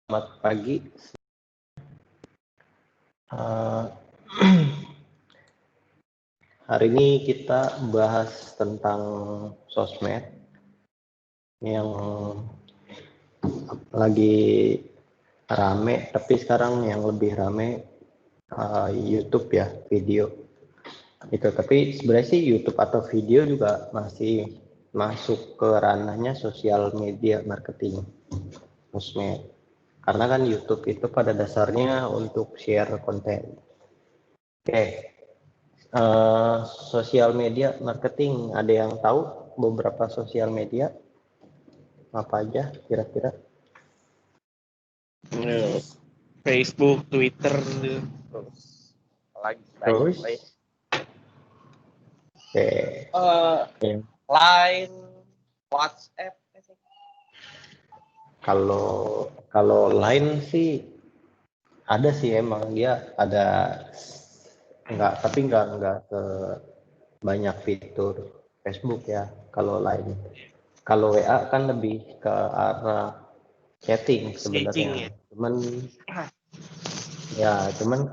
Selamat pagi. Hari ini kita bahas tentang sosmed yang lagi rame, tapi sekarang yang lebih rame YouTube ya, video. Itu, tapi sebenarnya sih YouTube atau video juga masih masuk ke ranahnya sosial media marketing, sosmed. Karena kan YouTube itu pada dasarnya untuk share konten. Oke. Sosial media marketing, ada yang tahu beberapa sosial media apa aja kira-kira? Facebook, Twitter, terus lagi banyak Terus, lain. oke. Line, WhatsApp. Kalau lain sih ada sih, emang dia ada, nggak ke banyak fitur Facebook ya. Kalau lain, kalau WA kan lebih ke arah chatting sebenarnya. Cuman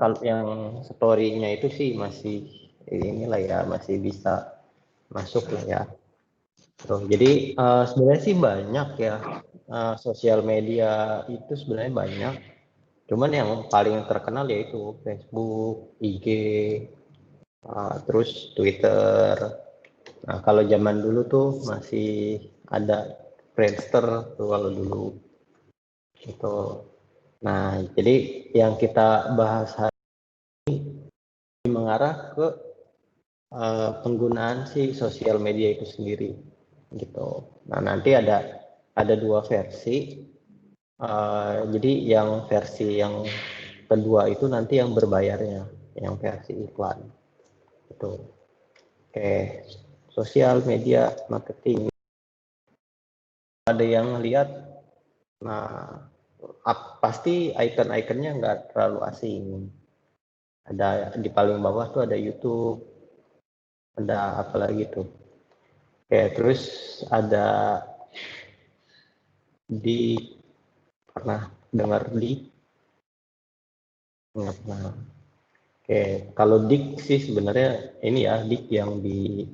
kalau yang story-nya itu sih masih inilah ya, masih bisa masuk lah ya. Jadi sebenarnya sih banyak ya, sosial media itu sebenarnya banyak. Cuman yang paling terkenal yaitu Facebook, IG, terus Twitter. Nah, kalau zaman dulu tuh masih ada Friendster tuh kalau dulu itu. Nah, jadi yang kita bahas hari ini mengarah ke penggunaan si sosial media itu sendiri gitu. Nah, nanti ada dua versi. Jadi yang versi yang kedua itu nanti yang berbayarnya, yang versi iklan. Gitu. Oke, sosial media marketing. Ada yang lihat, nah pasti icon-iconnya nggak terlalu asing. Ada di paling bawah tuh ada YouTube, ada apa lagi tuh. Oke, terus ada pernah dengar nggak pernah. Oke, kalau dik sih sebenarnya ini ya, dik yang di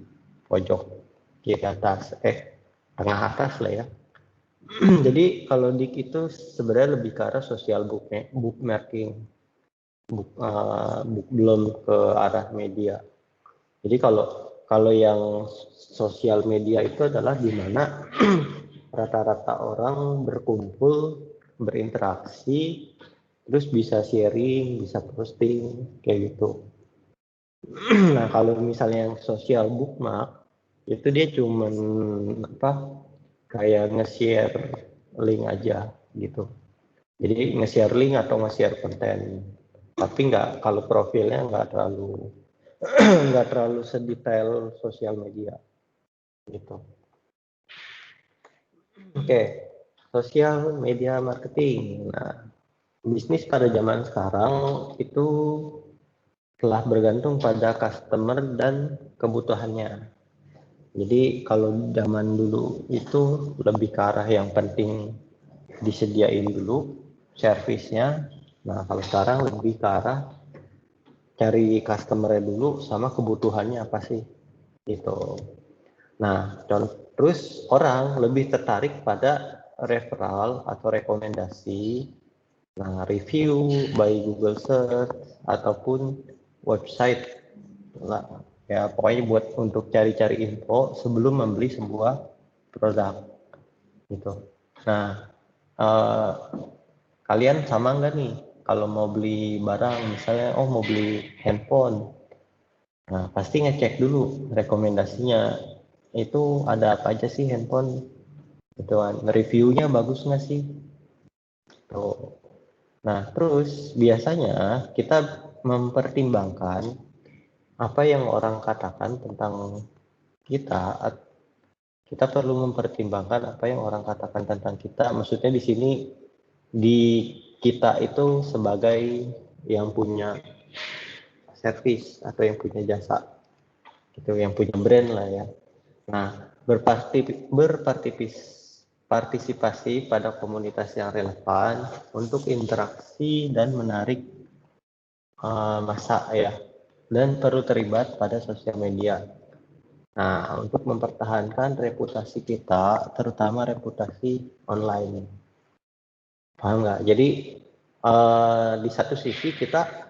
pojok kiri atas, tengah atas lah ya. Jadi kalau dik itu sebenarnya lebih ke arah social bookmarking, belum ke arah media. Jadi kalau yang sosial media itu adalah di mana rata-rata orang berkumpul, berinteraksi, terus bisa sharing, bisa posting, kayak gitu. Nah, kalau misalnya yang social bookmark, itu dia cuman kayak nge-share link aja gitu. Jadi nge-share link atau nge-share konten. Tapi kalau profilnya nggak terlalu sedetail sosial media gitu. Oke, sosial media marketing. Nah, bisnis pada zaman sekarang itu telah bergantung pada customer dan kebutuhannya. Jadi kalau zaman dulu itu lebih ke arah yang penting disediain dulu servisnya. Nah, kalau sekarang lebih ke arah cari customer-nya dulu sama kebutuhannya apa sih gitu. Nah, terus orang lebih tertarik pada referral atau rekomendasi, nah review by Google Search ataupun website lah. Ya pokoknya buat untuk cari-cari info sebelum membeli sebuah produk gitu. Nah, kalian sama nggak nih kalau mau beli barang, misalnya mau beli handphone, nah pasti ngecek dulu rekomendasinya, itu ada apa aja sih handphone gitu kan, reviewnya bagus nggak sih tuh. Nah terus biasanya kita mempertimbangkan apa yang orang katakan tentang kita. Kita perlu mempertimbangkan apa yang orang katakan tentang kita, maksudnya di sini di kita itu sebagai yang punya servis atau yang punya jasa gitu, yang punya brand lah ya. Nah, partisipasi pada komunitas yang relevan untuk interaksi dan menarik massa ya, dan perlu terlibat pada sosial media. Nah, untuk mempertahankan reputasi kita, terutama reputasi online. Paham nggak? Jadi di satu sisi kita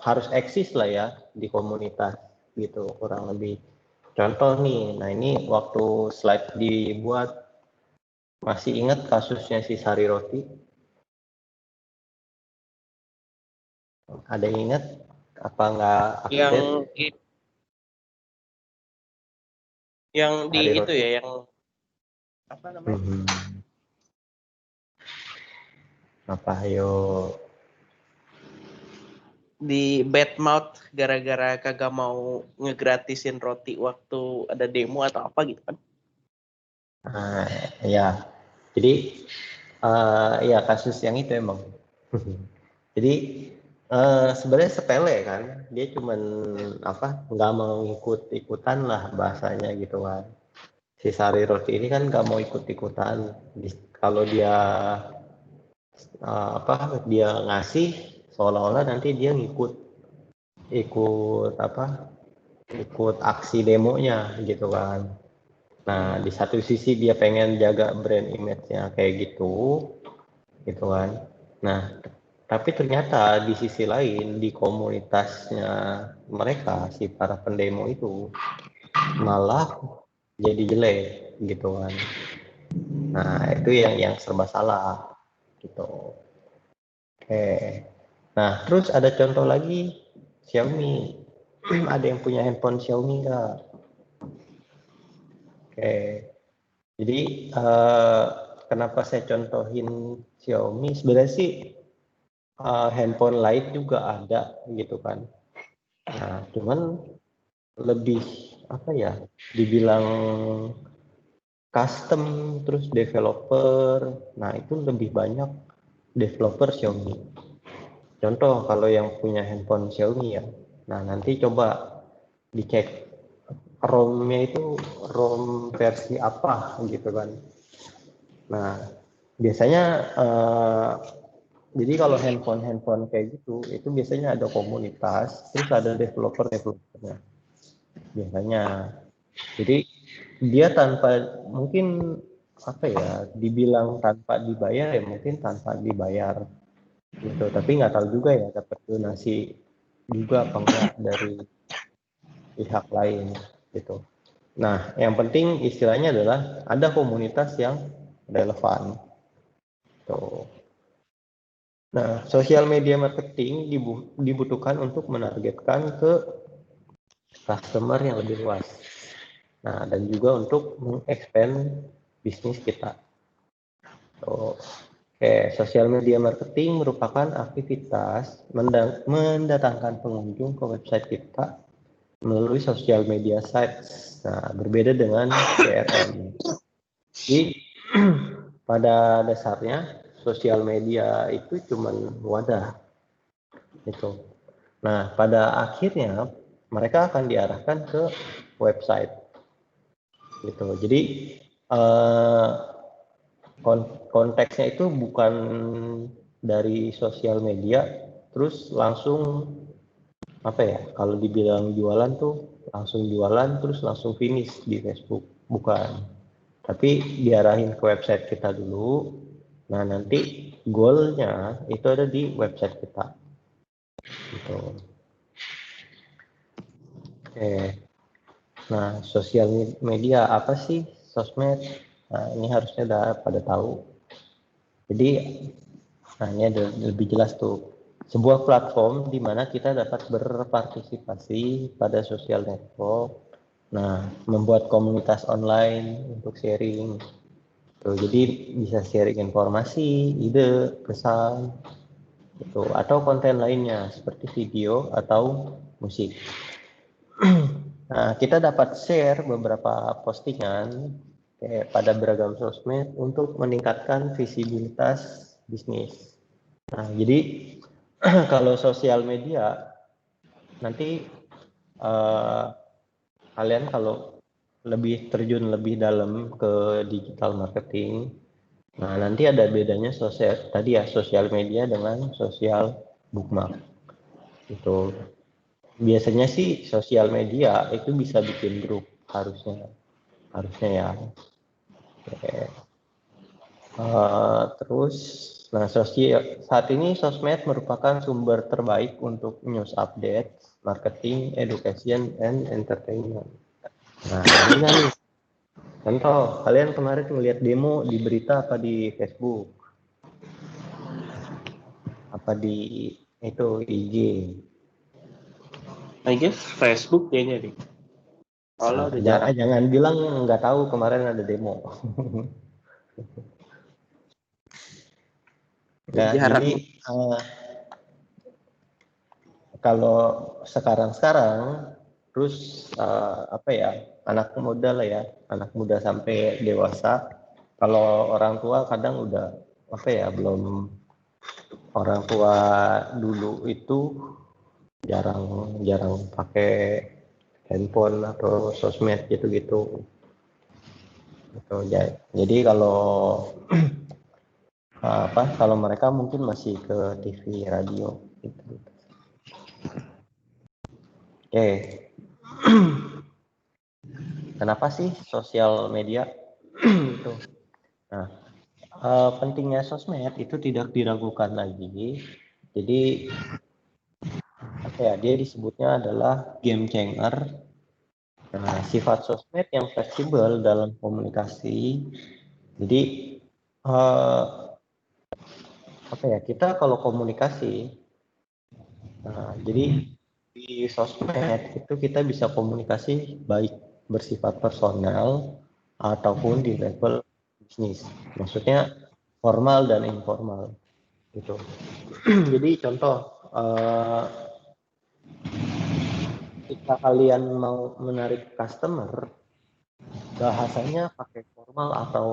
harus eksis lah ya di komunitas gitu, kurang lebih. Contoh nih, nah ini waktu slide dibuat, masih ingat kasusnya si Sari Roti? Ada yang ingat? Apa nggak update? Yang di Sari itu Roti? ya, yang apa namanya? Apa ayo? Di bad mouth gara-gara kagak mau ngegratisin roti waktu ada demo atau apa gitu kan? Nah, ya. Jadi ya kasus yang itu emang. Jadi sebenarnya sepele kan, dia cuman apa, nggak mau ikut-ikutan lah bahasanya gitu kan. Si Sari Roti ini kan nggak mau ikut-ikutan. Kalau dia apa, dia ngasih seolah-olah nanti dia ikut apa, ikut aksi demonya gitu kan. Nah, di satu sisi dia pengen jaga brand image-nya kayak gitu kan. Nah, tapi ternyata di sisi lain di komunitasnya mereka, si para pendemo itu malah jadi jelek gitu kan. Nah, itu yang serba salah gitu. Oke. Nah, terus ada contoh lagi Xiaomi. Ada yang punya handphone Xiaomi nggak? Oke. Jadi kenapa saya contohin Xiaomi? Sebenarnya sih handphone lain juga ada gitu kan. Nah, cuman lebih apa ya? Dibilang custom terus developer. Nah, itu lebih banyak developer Xiaomi. Contoh kalau yang punya handphone Xiaomi ya. Nah, nanti coba dicek ROM-nya itu ROM versi apa gitu kan. Nah, biasanya jadi kalau handphone kayak gitu, itu biasanya ada komunitas, terus ada developernya biasanya. Jadi dia tanpa mungkin apa ya, dibilang tanpa dibayar ya mungkin tanpa dibayar gitu. Tapi nggak tahu juga ya dapat donasi juga apa enggak dari pihak lain gitu. Nah, yang penting istilahnya adalah ada komunitas yang relevan. Tuh. Nah, sosial media marketing dibutuhkan untuk menargetkan ke customer yang lebih luas. Nah, dan juga untuk mengexpand bisnis kita. So, sosial media marketing merupakan aktivitas mendatangkan pengunjung ke website kita melalui sosial media sites. Nah, berbeda dengan CRM. Jadi, pada dasarnya sosial media itu cuma wadah itu. Nah, pada akhirnya mereka akan diarahkan ke website gitu. Jadi konteksnya itu bukan dari sosial media terus langsung apa ya, kalau dibilang jualan tuh langsung jualan terus langsung finish di Facebook, bukan, tapi diarahin ke website kita dulu. Nah, nanti goalnya itu ada di website kita gitu. Oke. Nah, sosial media apa sih sosmed? Nah, ini harusnya udah pada tahu. Jadi, nah ini ada lebih jelas tuh. Sebuah platform di mana kita dapat berpartisipasi pada sosial network. Nah, membuat komunitas online untuk sharing. Tuh, jadi bisa sharing informasi, ide, pesan, gitu, atau konten lainnya seperti video atau musik. Nah, kita dapat share beberapa postingan pada beragam sosmed untuk meningkatkan visibilitas bisnis. Nah, jadi kalau sosial media nanti kalian kalau lebih terjun lebih dalam ke digital marketing, nah nanti ada bedanya sosial media dengan sosial bookmark. Itu biasanya sih sosial media itu bisa bikin grup harusnya ya. Oke. Terus, nah saat ini sosmed merupakan sumber terbaik untuk news update, marketing, education, and entertainment. Nah, ini kan contoh, kalian kemarin ngeliat demo di berita apa di Facebook? Apa di itu IG? I guess Facebook kayaknya deh. Kalau udah jarang. Jangan bilang nggak tahu kemarin ada demo. Nah, Jarang. jadi kalau sekarang terus apa ya, anak muda sampai dewasa, kalau orang tua kadang udah apa ya, belum, orang tua dulu itu jarang pakai handphone atau sosmed gitu-gitu. Jadi kalau kalau mereka mungkin masih ke TV, radio gitu. Oke. Kenapa sih sosial media itu? Nah, pentingnya sosmed itu tidak diragukan lagi. Jadi apa ya? Dia disebutnya adalah game changer. Nah, sifat sosmed yang fleksibel dalam komunikasi. Jadi apa ya? Kita kalau komunikasi, jadi di sosmed itu kita bisa komunikasi baik bersifat personal ataupun di level bisnis. Maksudnya formal dan informal gitu. Jadi contoh, ketika kalian mau menarik customer, bahasanya pakai formal atau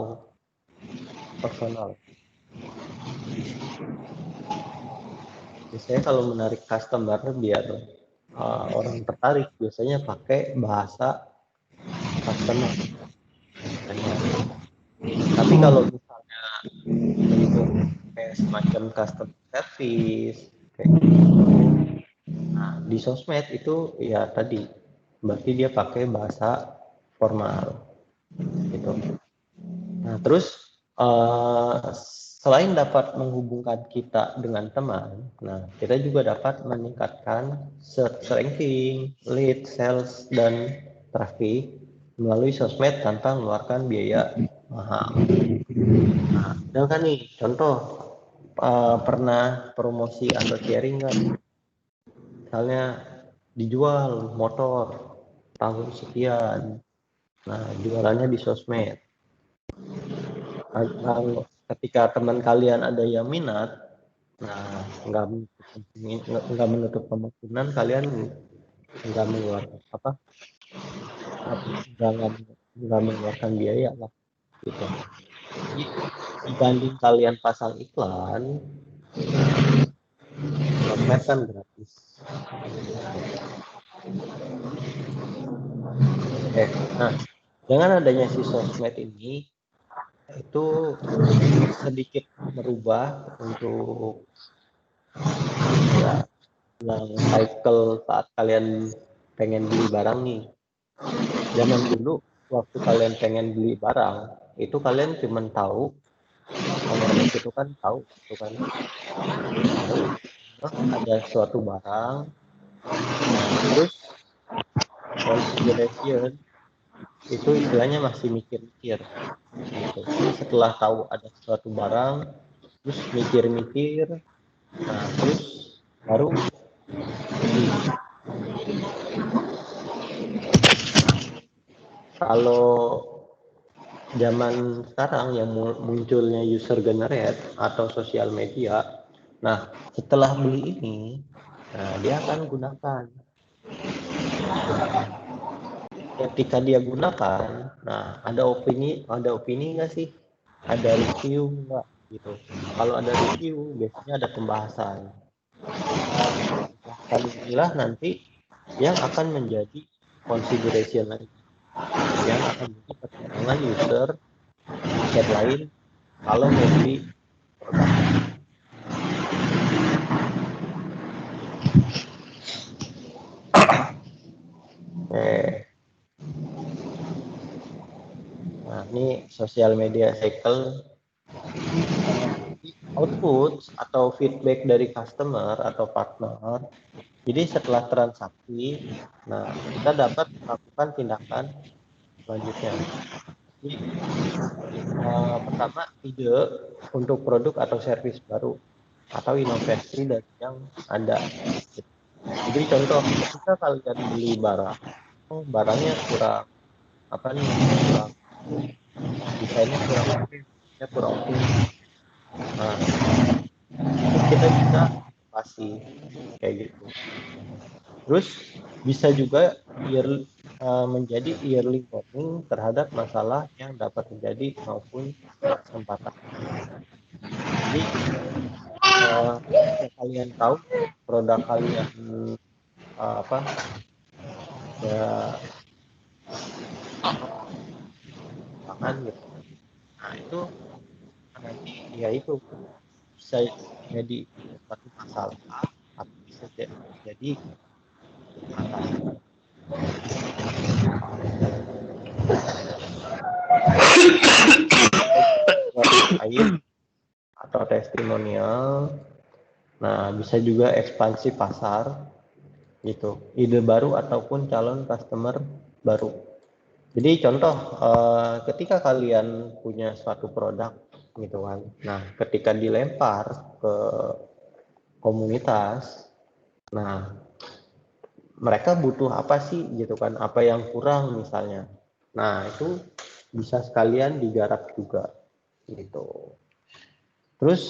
personal. Biasanya kalau menarik customer biar orang tertarik, biasanya pakai bahasa customer. Tapi kalau misalnya bentuk kayak semacam customer service kayak gitu, nah di sosmed itu ya tadi berarti dia pakai bahasa formal gitu. Nah terus selain dapat menghubungkan kita dengan teman, nah kita juga dapat meningkatkan search ranking, lead, sales, dan traffic melalui sosmed tanpa mengeluarkan biaya mahal. Nah, ada kan nih contoh, pernah promosi atau sharing nggak? Misalnya dijual motor tahun sekian, nah jualannya di sosmed. Ketika teman kalian ada yang minat, nah nggak menutup kemungkinan kalian nggak mengeluarkan nggak mengeluarkan biaya lah gitu. Jadi dibanding kalian pasang iklan, sosmed kan gratis. Nah dengan adanya si sosmed ini itu sedikit merubah untuk ya yang cycle saat kalian pengen beli barang nih. Zaman dulu waktu kalian pengen beli barang itu kalian cuma tahu otomatis itu kan tahu itu kan ada suatu barang, terus consideration itu istilahnya masih mikir-mikir gitu. Setelah tahu ada suatu barang terus mikir-mikir, nah terus baru beli. Kalau zaman sekarang yang munculnya user generate atau sosial media, nah setelah beli ini, nah dia akan gunakan. Ketika dia gunakan, nah ada opini nggak sih? Ada review nggak gitu? Kalau ada review, biasanya ada pembahasan. Pembahasan inilah nanti yang akan menjadi consideration lagi. yang akan menjadi pertimbangan user website lain kalau mau beli produk. Nah, ini sosial media cycle. Output atau feedback dari customer atau partner. Jadi setelah transaksi, nah kita dapat melakukan tindakan selanjutnya. Jadi, pertama ide untuk produk atau servis baru atau inovasi dari yang ada. Jadi contoh ketika kalian beli barang, barangnya kurang apa nih, kurang desainnya kurang oke, kurang oke. Nah, kita bisa inovasi kayak gitu. Terus bisa juga menjadi early warning terhadap masalah yang dapat terjadi maupun kesempatan. Jadi ketika kalian tahu produk kalian apa ya bahan gitu. Nah itu nanti ya itu bisa jadi suatu masalah atau bisa jadi kesempatan. Lain atau testimonial. Nah, bisa juga ekspansi pasar gitu. Ide baru ataupun calon customer baru. Jadi contoh ketika kalian punya suatu produk gitu kan. Nah, ketika dilempar ke komunitas, nah mereka butuh apa sih gitu kan? Apa yang kurang misalnya. Nah, itu bisa sekalian digarap juga gitu. Terus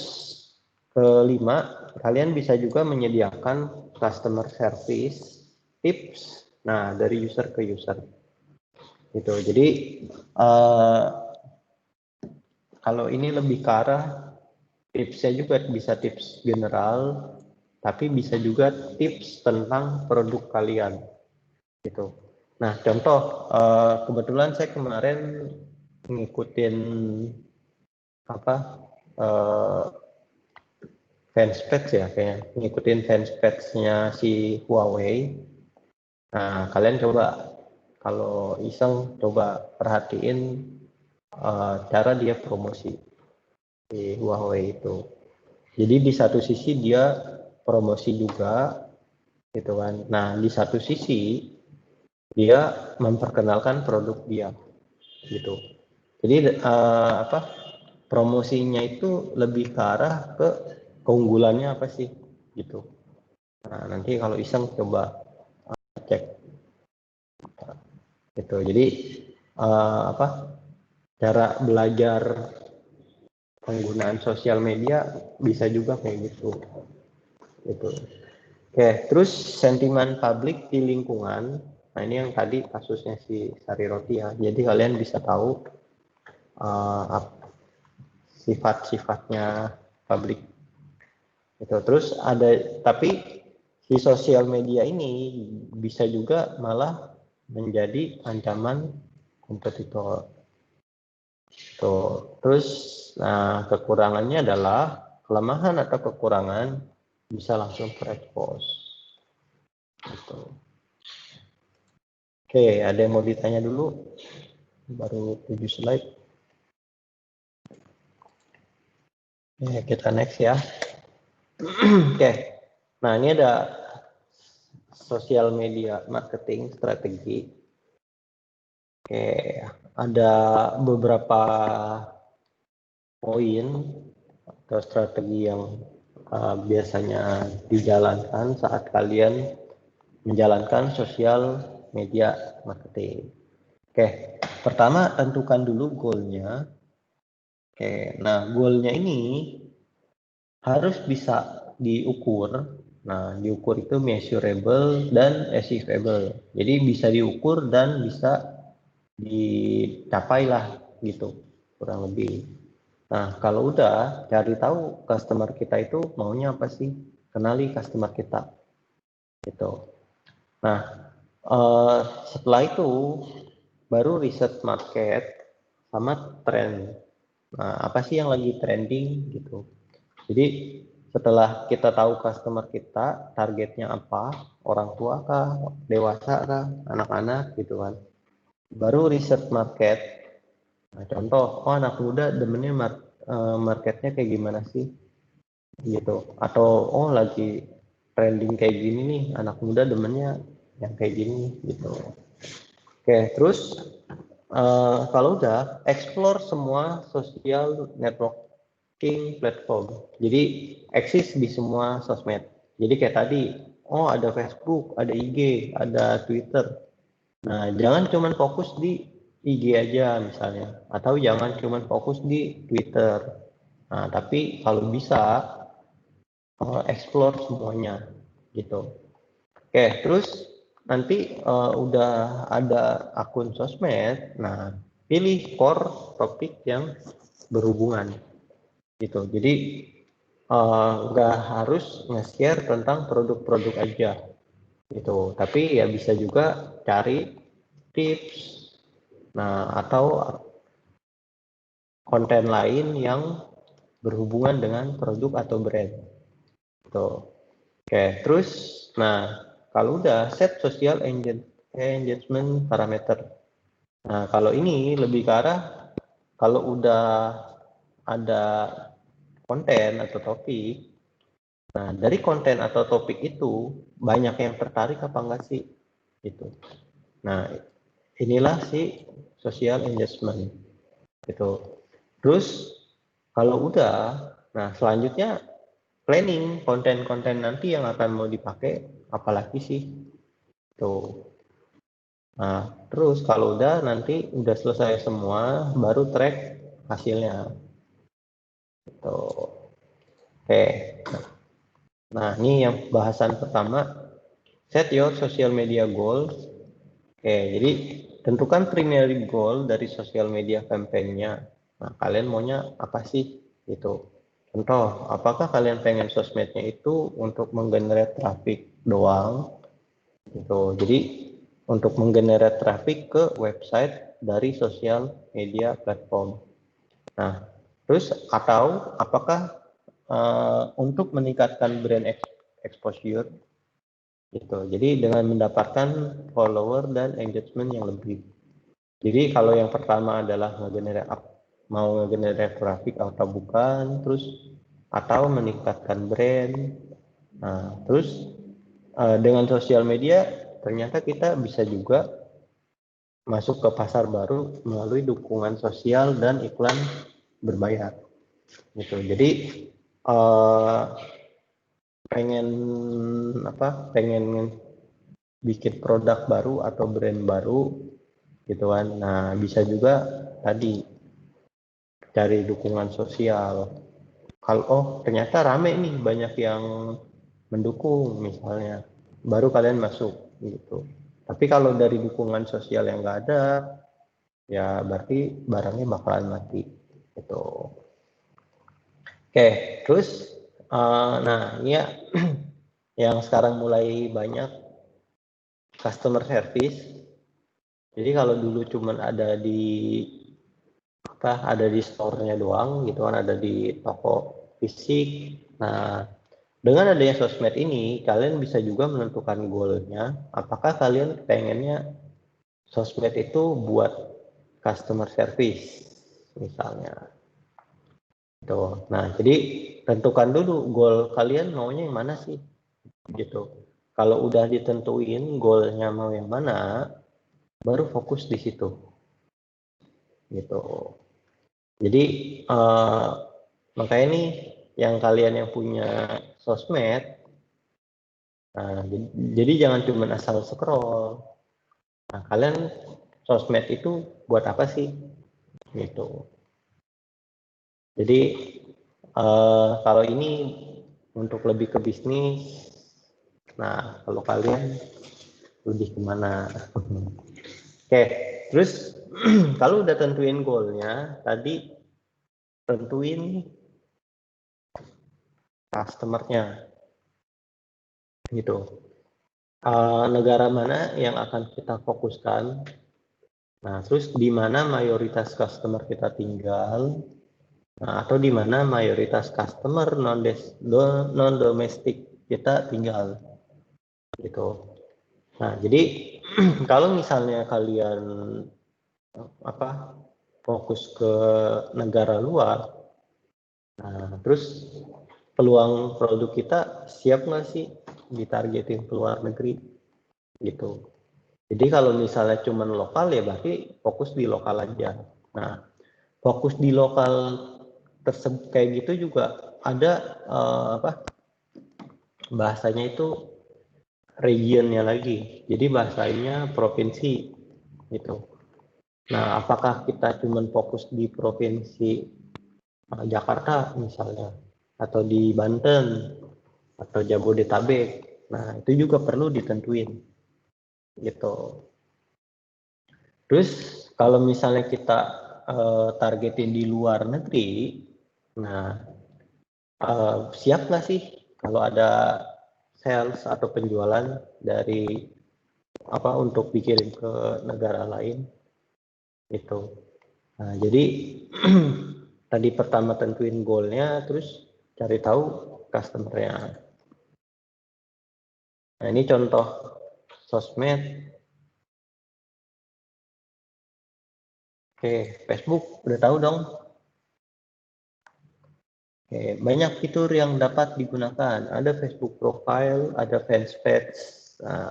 kelima, kalian bisa juga menyediakan customer service tips. Nah, dari user ke user. Gitu. Jadi kalau ini lebih ke arah tipsnya juga bisa tips general, tapi bisa juga tips tentang produk kalian. Gitu. Nah, contoh kebetulan saya kemarin ngikutin apa fanspage ya, kayak ngikutin fanspage-nya si Huawei. Nah, kalian coba kalau iseng coba perhatiin cara dia promosi di Huawei itu. Jadi di satu sisi dia promosi juga gitu kan. Nah, di satu sisi dia memperkenalkan produk dia gitu. Jadi apa promosinya itu lebih ke arah ke keunggulannya apa sih gitu. Nah, nanti kalau iseng coba cek gitu. Jadi apa cara belajar penggunaan sosial media bisa juga kayak gitu. Gitu. Oke, terus sentimen publik di lingkungan. Nah, ini yang tadi kasusnya si Sari Roti ya. Jadi kalian bisa tahu sifat-sifatnya publik. Gitu. Terus ada tapi di sosial media ini bisa juga malah menjadi ancaman kompetitor. Tuh. Terus nah kekurangannya adalah kelemahan atau kekurangan bisa langsung terekspos. Gitu. Oke, ada yang mau ditanya dulu? Baru 7 slide. Oke, kita next ya. Oke. Nah, ini ada sosial media marketing strategi. Oke, ada beberapa poin atau strategi yang biasanya dijalankan saat kalian menjalankan sosial media marketing. Oke, pertama tentukan dulu goalnya. Oke, nah goalnya ini harus bisa diukur. Nah, diukur itu measurable dan achievable. Jadi bisa diukur dan bisa dicapai lah gitu, kurang lebih. Nah, kalau udah cari tahu customer kita itu maunya apa sih? Kenali customer kita. Gitu. Nah, setelah itu baru riset market sama tren. Nah, apa sih yang lagi trending gitu. Jadi setelah kita tahu customer kita, targetnya apa, orang tua kah, dewasa kah, anak-anak gitu kan. Baru riset market. Nah, contoh, oh anak muda demennya marketnya kayak gimana sih gitu. Atau oh lagi trending kayak gini nih, anak muda demennya yang kayak gini gitu. Oke, terus kalau udah explore semua social networking platform. Jadi eksis di semua sosmed. Jadi kayak tadi, oh ada Facebook, ada IG, ada Twitter. Nah, jangan cuma fokus di IG aja misalnya, atau jangan cuma fokus di Twitter. Nah, tapi kalau bisa explore semuanya gitu. Oke, terus nanti udah ada akun sosmed, nah pilih core topik yang berhubungan gitu. Jadi nggak harus nge-share tentang produk-produk aja gitu, tapi ya bisa juga cari tips, nah atau konten lain yang berhubungan dengan produk atau brand gitu. Oke, terus nah kalau udah set social engagement parameter. Nah, kalau ini lebih ke arah kalau udah ada konten atau topik, nah dari konten atau topik itu banyak yang tertarik apa enggak sih? Gitu. Nah, inilah si social engagement gitu. Terus kalau udah, nah selanjutnya planning konten-konten nanti yang akan mau dipakai apalagi sih tuh. Nah, terus kalau udah nanti udah selesai semua baru track hasilnya gitu. Oke. Nah, ini yang bahasan pertama, set your social media goals. Oke, jadi tentukan primary goal dari social media campaign-nya. Nah, kalian maunya apa sih gitu. Contoh, apakah kalian pengen sosmednya itu untuk menggenerate traffic doang gitu. Jadi untuk menggenerate traffic ke website dari sosial media platform. Nah, terus atau apakah untuk meningkatkan brand exposure gitu. Jadi dengan mendapatkan follower dan engagement yang lebih. Jadi kalau yang pertama adalah mau ngegenerate traffic atau bukan, terus atau meningkatkan brand. Nah, terus dengan sosial media ternyata kita bisa juga masuk ke pasar baru melalui dukungan sosial dan iklan berbayar gitu. Jadi pengen pengen bikin produk baru atau brand baru gitu kan. Nah, bisa juga tadi cari dukungan sosial. Kalau oh ternyata rame nih, banyak yang mendukung misalnya, baru kalian masuk gitu. Tapi kalau dari dukungan sosial yang nggak ada, ya berarti barangnya bakalan mati gitu. Oke, terus nah ini ya yang sekarang mulai banyak customer service. Jadi kalau dulu cuman ada di store-nya doang gitu kan, ada di toko fisik. Nah, dengan adanya sosmed ini, kalian bisa juga menentukan goal-nya. Apakah kalian pengennya sosmed itu buat customer service, misalnya. Tuh. Nah, jadi tentukan dulu goal kalian maunya yang mana sih, gitu. Kalau udah ditentuin goalnya mau yang mana, baru fokus di situ, gitu. Jadi makanya nih yang kalian yang punya sosmed, nah, jadi jangan cuma asal scroll. Nah, kalian sosmed itu buat apa sih, gitu. Jadi kalau ini untuk lebih ke bisnis, nah kalau kalian lebih kemana? Oke, terus kalau udah tentuin goalnya, tadi tentuin customernya, gitu. Negara mana yang akan kita fokuskan Nah, terus di mana mayoritas customer kita tinggal, nah, atau di mana mayoritas customer non domestik kita tinggal, gitu. Nah, jadi kalau misalnya kalian fokus ke negara luar, nah, terus peluang produk kita siap nggak sih ditargetin ke luar negeri, gitu. Jadi kalau misalnya cuma lokal ya berarti fokus di lokal aja. Nah, fokus di lokal tersebut kayak gitu juga ada bahasanya itu regionnya lagi. Jadi bahasanya provinsi gitu. Nah, apakah kita cuma fokus di provinsi Jakarta misalnya, atau di Banten, atau Jabodetabek? Nah, itu juga perlu ditentuin gitu. Terus kalau misalnya kita targetin di luar negeri, nah siap nggak sih kalau ada sales atau penjualan dari untuk dikirim ke negara lain itu. Nah, jadi tadi pertama tentuin goalnya, terus cari tahu customernya. Nah, ini contoh sosmed. Oke, Facebook udah tahu dong. Oke, banyak fitur yang dapat digunakan. Ada Facebook Profile, ada Fans Page,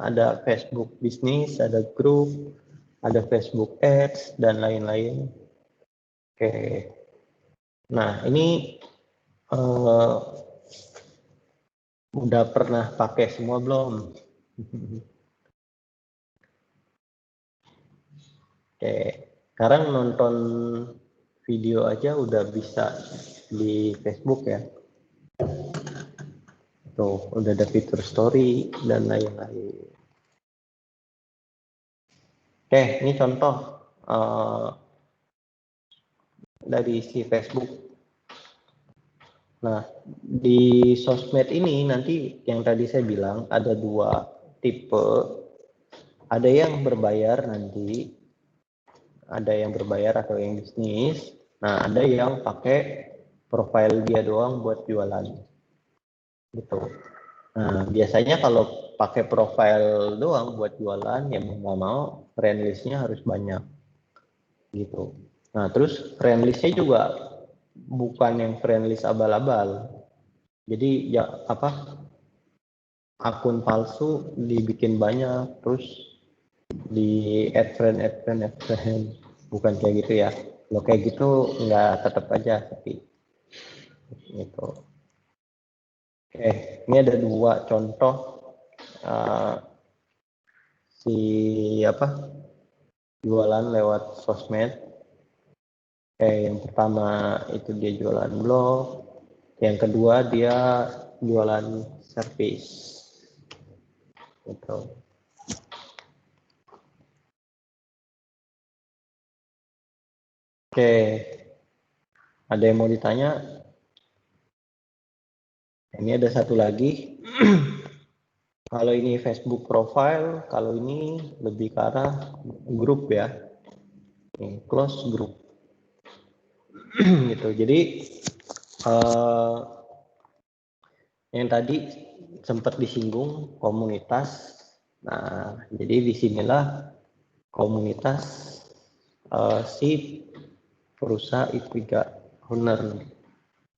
ada Facebook Bisnis, ada grup, ada Facebook Ads, dan lain-lain. Oke, nah ini udah pernah pakai semua belum? Oke, sekarang nonton video aja udah bisa di Facebook ya. Tuh, udah ada fitur story dan lain-lain. Oke, ini contoh dari si Facebook. Nah, di sosmed ini nanti yang tadi saya bilang ada dua tipe. Ada yang berbayar nanti, ada yang berbayar atau yang bisnis. Nah, ada yang pakai profile dia doang buat jualan. Gitu. Nah, biasanya kalau pakai profile doang buat jualan, ya mau nggak mau friend list-nya harus banyak. Gitu. Nah, terus friend list-nya juga bukan yang friend list abal-abal. Jadi ya akun palsu dibikin banyak, terus di add friend, bukan kayak gitu ya. Kalau kayak gitu nggak, tetap aja tapi gitu. Oke, ini ada dua contoh uh, si jualan lewat sosmed. Yang pertama itu dia jualan blog, yang kedua dia jualan service gitu. Oke, ada yang mau ditanya? Ini ada satu lagi. Kalau ini Facebook profile, kalau ini lebih ke arah grup ya. Ini close group. Gitu. Jadi yang tadi sempat disinggung komunitas. Nah, jadi disinilah komunitas si perusahaan I3 owner.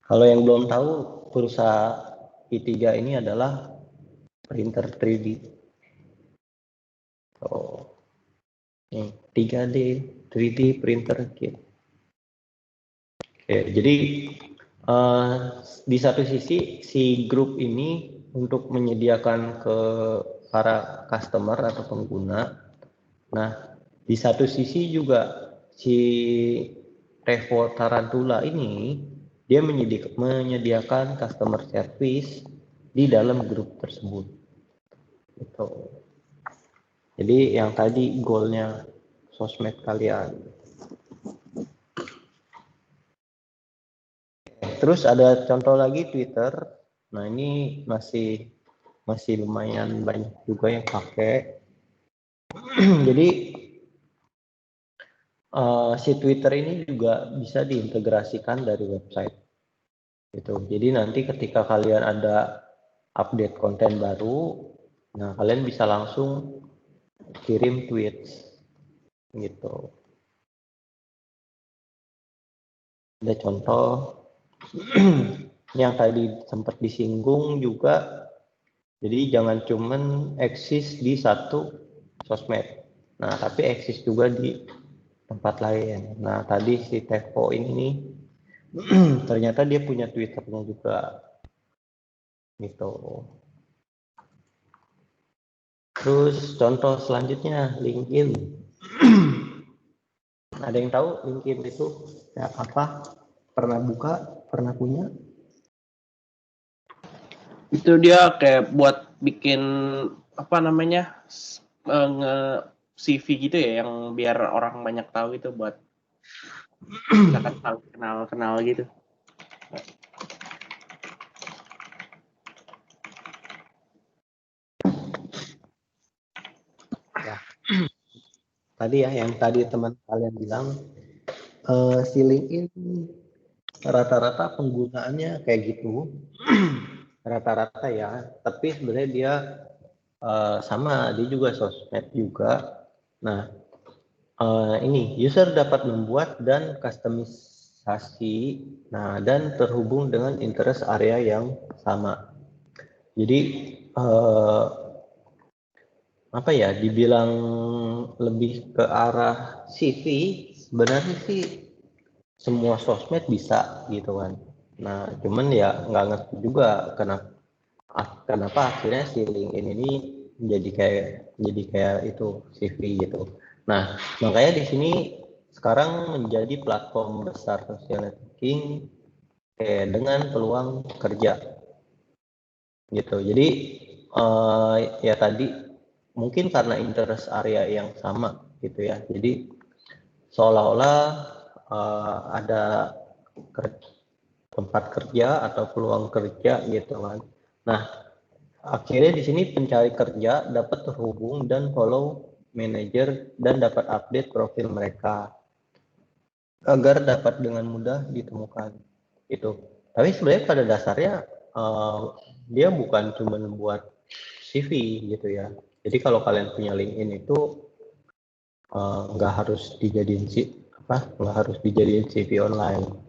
Kalau yang belum tahu, perusahaan I3 ini adalah printer 3D. Oh, 3D 3D printer kit. Oke, jadi di satu sisi si grup ini untuk menyediakan ke para customer atau pengguna. Nah, di satu sisi juga si Revo Tarantula ini dia menyediakan customer service di dalam grup tersebut. Gitu. Jadi yang tadi goalnya sosmed kalian. Terus ada contoh lagi Twitter. Nah, ini masih lumayan banyak juga yang pakai. Jadi si Twitter ini juga bisa diintegrasikan dari website. Gitu. Jadi nanti ketika kalian ada update konten baru, nah kalian bisa langsung kirim tweets gitu. Ada contoh yang tadi sempat disinggung juga. Jadi jangan cuman eksis di satu sosmed. Nah, tapi eksis juga di tempat lain. Nah, tadi si Tevo ini ternyata dia punya Twitternya juga gitu. Terus contoh selanjutnya LinkedIn. Ada yang tahu LinkedIn itu ya apa? Pernah buka? Pernah punya? Itu dia kayak buat bikin apa namanya nge CV gitu ya, yang biar orang banyak tahu itu, buat misalkan kenal gitu. Ya. Tadi ya yang tadi teman kalian bilang si LinkedIn rata-rata penggunaannya kayak gitu. Rata-rata ya, tapi sebenarnya dia sama, dia juga sosmed juga. Nah, ini user dapat membuat dan customisasi, nah dan terhubung dengan interest area yang sama. Jadi apa ya, dibilang lebih ke arah CV, sebenarnya sih semua sosmed bisa gitu kan. Nah, cuman ya nggak ngerti juga kenapa akhirnya si LinkedIn ini jadi kayak itu CV gitu. Nah, makanya di sini sekarang menjadi platform besar social networking dengan peluang kerja gitu. Jadi ya tadi mungkin karena interest area yang sama gitu ya. Jadi seolah-olah ada tempat kerja atau peluang kerja gitu kan. Nah, akhirnya di sini pencari kerja dapat terhubung dan follow manajer dan dapat update profil mereka agar dapat dengan mudah ditemukan. Itu. Tapi sebenarnya pada dasarnya dia bukan cuma buat CV gitu ya. Jadi kalau kalian punya LinkedIn itu nggak harus dijadiin nggak harus dijadiin CV online.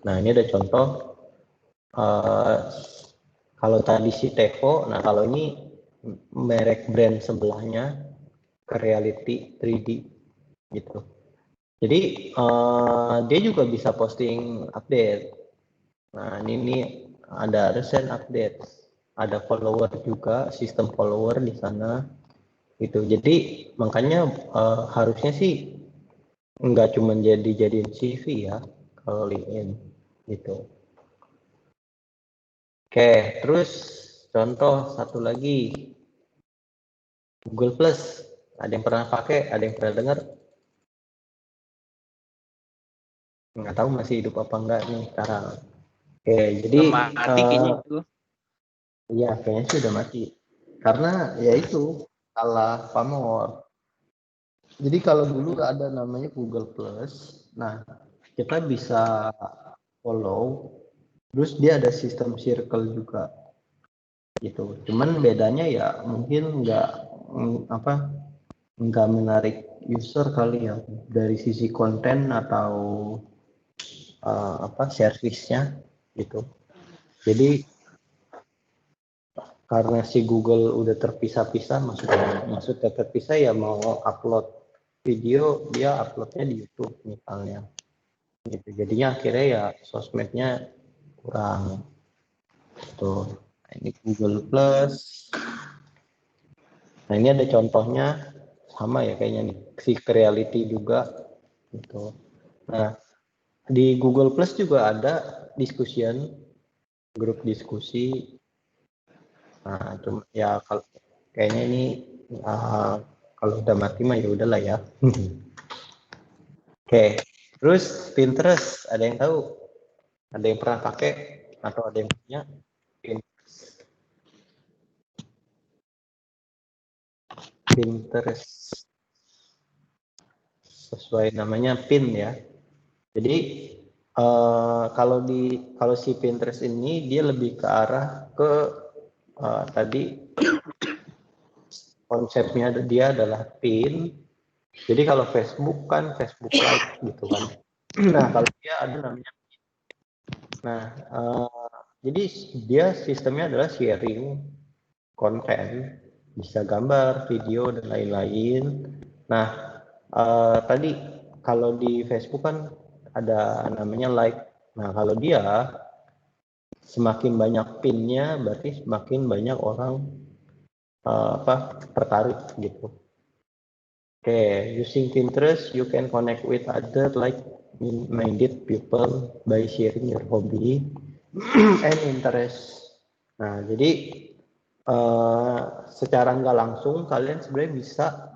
Nah ini ada contoh. eh, Kalau tadi si Tevo, nah kalau ini merek brand sebelahnya ke Reality 3D gitu. Jadi dia juga bisa posting update. Nah ini ada recent update, ada follower juga, sistem follower di sana gitu. Jadi makanya harusnya sih nggak cuma jadiin CV ya kalau LinkedIn gitu. Oke, terus contoh satu lagi Google Plus. Ada yang pernah pakai? Ada yang pernah dengar? Nggak tahu masih hidup apa enggak nih sekarang. Oke, jadi Mati kayaknya itu. iya kayaknya sih udah mati. Karena ya itu salah pamor. Jadi kalau dulu ada namanya Google Plus, nah kita bisa follow, terus dia ada sistem circle juga gitu. Cuman bedanya ya mungkin apa nggak menarik user kali ya dari sisi konten atau apa servisnya gitu. Jadi karena si Google udah terpisah-pisah, maksudnya terpisah ya, mau upload video dia uploadnya di YouTube misalnya gitu. Jadinya akhirnya ya sosmednya kurang tuh. Nah, ini Google Plus. Nah ini ada contohnya sama ya kayaknya nih, si Creality juga gitu. Nah di Google Plus juga ada discussion, grup diskusi. Nah cuma ya kalau kayaknya ini kalau udah mati mah ya udahlah ya. Oke, terus Pinterest ada yang tahu? Ada yang pernah pakai atau ada yang punya? Pinterest. sesuai namanya pin ya. Jadi kalau si Pinterest ini dia lebih ke arah ke tadi konsepnya dia adalah pin. Jadi kalau Facebook kan Facebook Live gitu kan. Nah kalau dia ada namanya. Nah jadi dia sistemnya adalah sharing konten, bisa gambar, video dan lain-lain. Nah tadi kalau di Facebook kan ada namanya like. Nah kalau dia semakin banyak pinnya berarti semakin banyak orang tertarik gitu. Using Pinterest you can connect with other like-minded people by sharing your hobby and interest. Nah jadi secara nggak langsung kalian sebenarnya bisa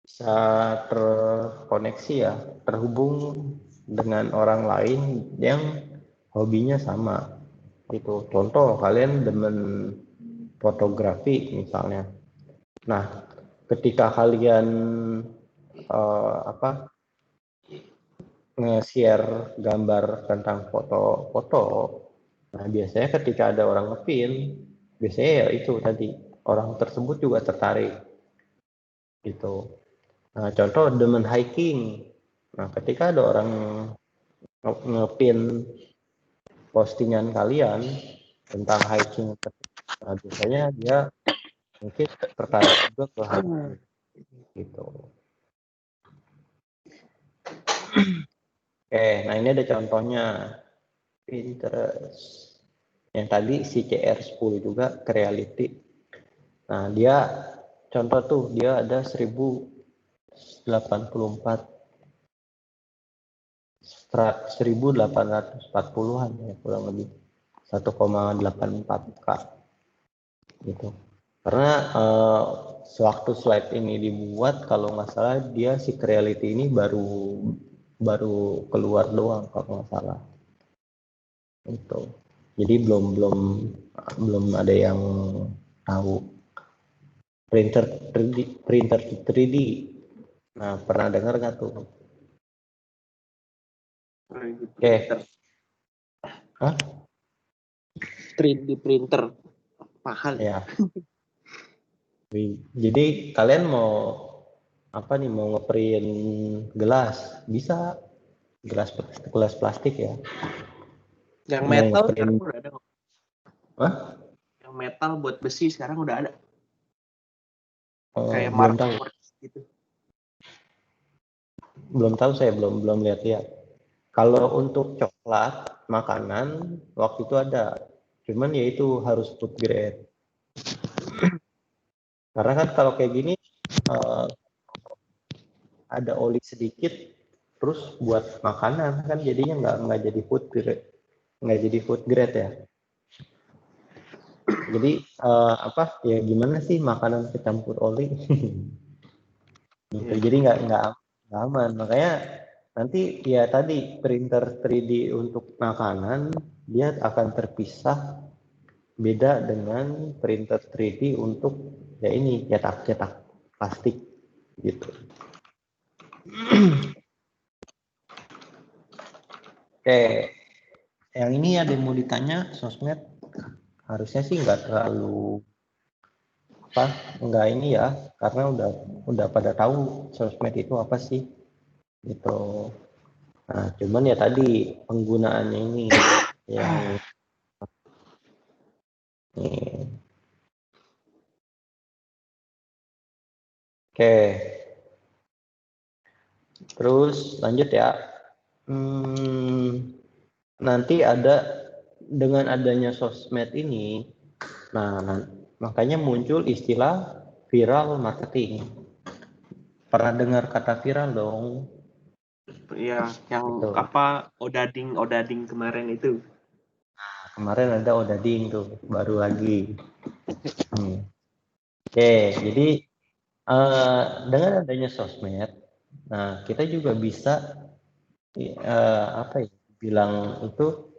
bisa terkoneksi ya, terhubung dengan orang lain yang hobinya sama. Itu contoh kalian demen fotografi misalnya. Nah, ketika kalian nge-share gambar tentang foto-foto, nah biasanya ketika ada orang ngepin, biasanya ya itu tadi orang tersebut juga tertarik gitu. Nah, contoh demen hiking. Nah, ketika ada orang ngepin postingan kalian tentang hiking, nah, biasanya dia mungkin tertarik juga ke hiking gitu. Nah ini ada contohnya Pinterest. Yang tadi si CR10 juga ke reality. Nah dia contoh tuh dia ada 1840-an ya kurang lebih 1,84K gitu. Karena sewaktu slide ini dibuat kalau nggak salah dia si Creality ini baru keluar doang kalau nggak salah itu. Jadi belum ada yang tahu printer 3D. Nah pernah dengar nggak tuh? Oke. Hah? 3D printer mahal ya. Jadi kalian mau ngeprint gelas bisa, gelas plastik ya. Yang Mau metal ngeprint. sekarang udah ada. Hah? Yang metal buat besi sekarang udah ada. Kayak Belum tahu. Gitu. Belum tahu, saya belum lihat ya. Kalau untuk coklat makanan waktu itu ada, cuman ya itu harus food grade. Karena kan kalau kayak gini ada oli sedikit, terus buat makanan kan jadinya nggak jadi food grade ya. Jadi ya gimana sih makanan kecampur oli? Gitu. Jadi nggak aman. Makanya nanti ya tadi printer 3D untuk makanan dia akan terpisah, beda dengan printer 3D untuk ya ini cetak plastik gitu. Oke, yang ini ada yang mau ditanya sosmed, harusnya sih nggak terlalu nggak ini ya, karena udah pada tahu sosmed itu apa sih gitu. Nah cuman ya tadi penggunaannya ini yang ini. Oke, terus lanjut ya. Nanti ada dengan adanya sosmed ini, nah makanya muncul istilah viral marketing. Pernah dengar kata viral dong? Iya, yang Gitu. odading kemarin itu. Kemarin ada odading tuh, baru lagi. Oke, jadi dengan adanya sosmed, nah kita juga bisa bilang itu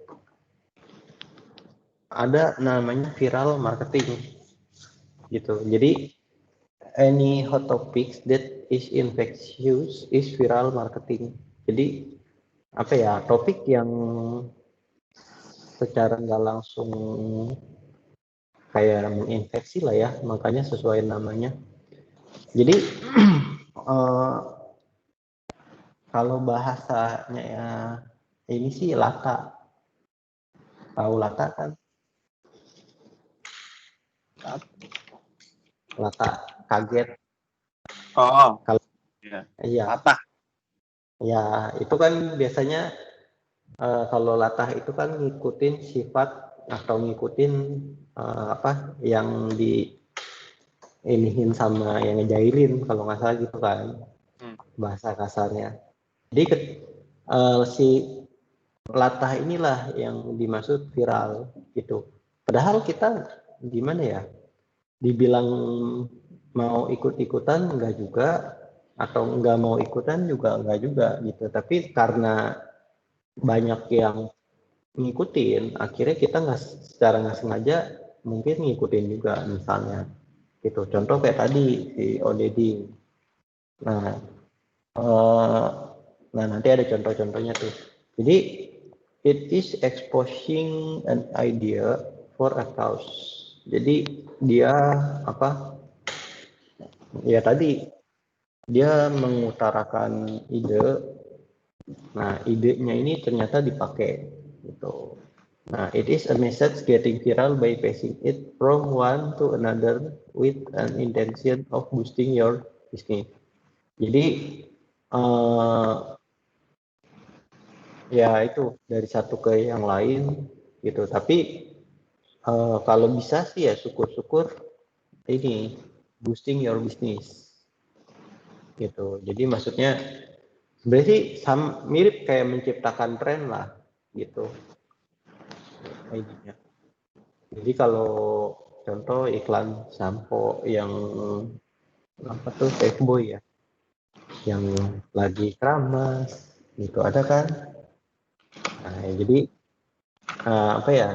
ada namanya viral marketing gitu. Jadi any hot topics that is infectious is viral marketing. Jadi apa ya, topik yang secara nggak langsung kayak menginfeksi lah ya, makanya sesuai namanya. Jadi kalau bahasanya ya ini sih lata. Tahu lata kan? Lata kaget. Oh, Kalau iya. iya, Patah. ya itu kan biasanya kalau latah itu kan ngikutin sifat atau ngikutin apa yang di inihin sama yang ngejailin kalau nggak salah gitu kan bahasa kasarnya. Jadi si latah inilah yang dimaksud viral gitu. Padahal kita gimana ya? Dibilang mau ikut-ikutan enggak juga, atau enggak mau ikutan juga enggak juga gitu. Tapi karena banyak yang ngikutin, akhirnya kita nggak secara nggak sengaja mungkin ngikutin juga misalnya gitu. Contoh kayak tadi si Odedi. Nah, nah nanti ada contoh-contohnya tuh. Jadi it is exposing an idea for a cause. Jadi dia apa? Ya tadi dia mengutarakan ide. Nah, idenya ini ternyata dipakai gitu. Nah, it is a message getting viral by passing it from one to another with an intention of boosting your business. Jadi ya itu dari satu ke yang lain gitu. Tapi kalau bisa sih ya syukur-syukur ini boosting your business gitu. Jadi maksudnya sebenarnya sih mirip kayak menciptakan tren lah gitu. Idenya. Jadi kalau contoh iklan sampo yang apa tuh Boy ya, yang lagi keramas gitu ada kan? Nah, jadi apa ya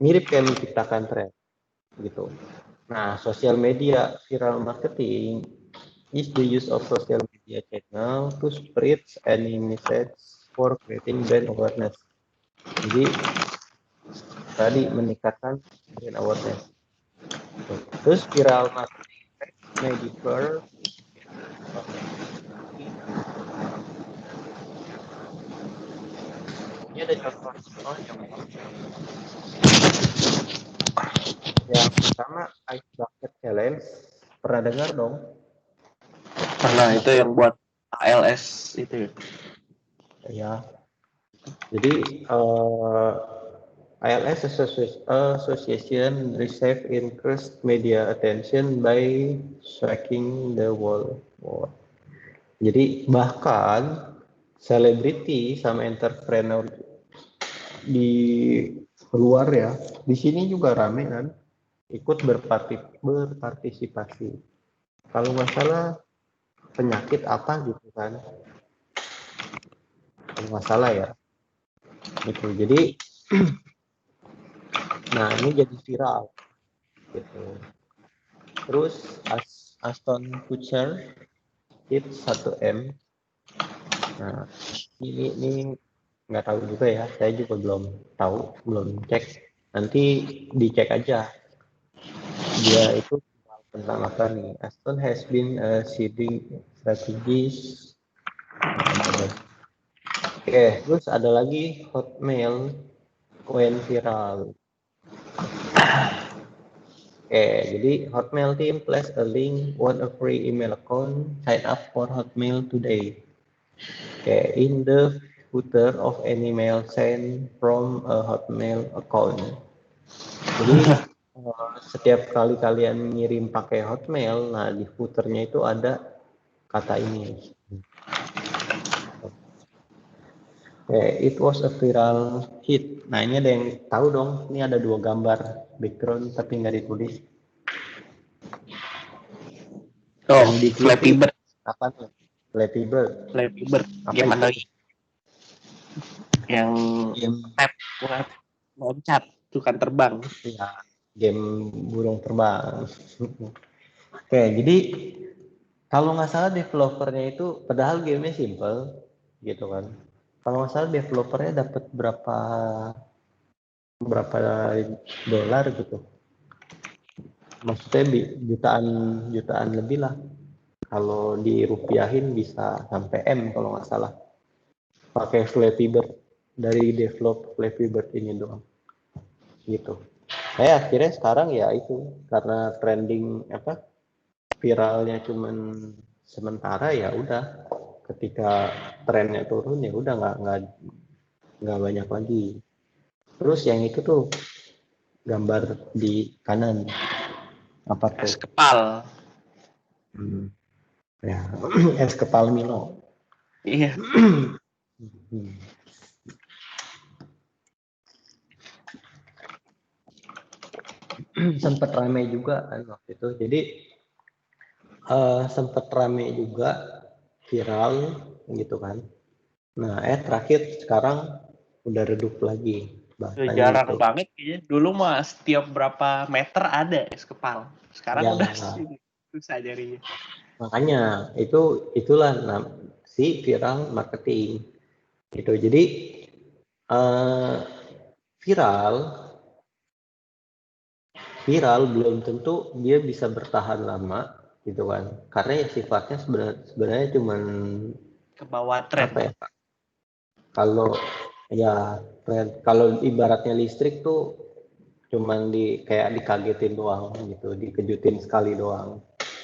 mirip kayak menciptakan tren gitu. Nah, sosial media viral marketing is the use of social media channel to spread any message for creating brand awareness. Jadi tadi meningkatkan brand awareness. Terus viral marketing may differ. Ini ada contoh yang pertama Ice Bucket Challenge. Pernah dengar dong? Nah, itu yang buat ALS itu. Ya. Jadi ALS Association receive increased media attention by shaking the world. Jadi bahkan selebriti sama entrepreneur di luar ya, di sini juga rame kan, ikut berpartisipasi. Kalau nggak salah penyakit apa gitu kan, kalau nggak salah ya, gitu. Jadi, nah ini jadi viral, gitu. Terus Aston Kutcher hit 1M. Nah ini nggak tahu juga ya, saya juga belum tahu, belum cek. Nanti dicek aja. Dia itu tentang apa nih? Aston has been seeding strategies. Oke, terus ada lagi Hotmail went viral. Oke, jadi Hotmail team place a link want a free email account, sign up for Hotmail today. Oke, in the footer of any mail sent from a Hotmail account. Jadi setiap kali kalian ngirim pakai Hotmail, nah di footernya itu ada kata ini. It was a viral hit. Nah ini ada yang tahu dong, ini ada dua gambar background tapi nggak ditulis. Oh, Yang di Flappy Bird. apa tuh? Flappy Bird. Flappy Bird. Apa Game itu? Yang Game tap buat loncat, bukan terbang. ya, game burung terbang. Oke, jadi kalau nggak salah developernya itu, padahal gamenya simple, gitu kan. Kalau nggak salah developernya dapat berapa dolar gitu. Maksudnya jutaan jutaan lebih lah. Kalau dirupiahin bisa sampai M kalau nggak salah. Pakai Flappy Bird, dari develop Flappy Bird ini doang. Gitu. Akhirnya sekarang ya itu karena trending viralnya cuman sementara, ya udah, ketika trennya turun ya udah nggak banyak lagi. Terus yang itu tuh gambar di kanan apa Es tuh? kepal. Ya, es kepal Milo. Iya. Hmm. Sempet rame juga kan waktu itu. Jadi sempet rame juga, viral gitu kan. Nah, terakhir sekarang udah redup lagi bahasanya Jarang gitu. banget ya. Dulu mah setiap berapa meter ada es kepal. Sekarang Ya, udah susah jarinya. makanya itulah si viral marketing gitu. Jadi eh, viral viral belum tentu dia bisa bertahan lama gitu kan. Karena ya sifatnya sebenarnya cuman Ke bawah tren. apa ya? Kalau ya kalau ibaratnya listrik tuh cuman kayak dikagetin doang gitu, dikejutin sekali doang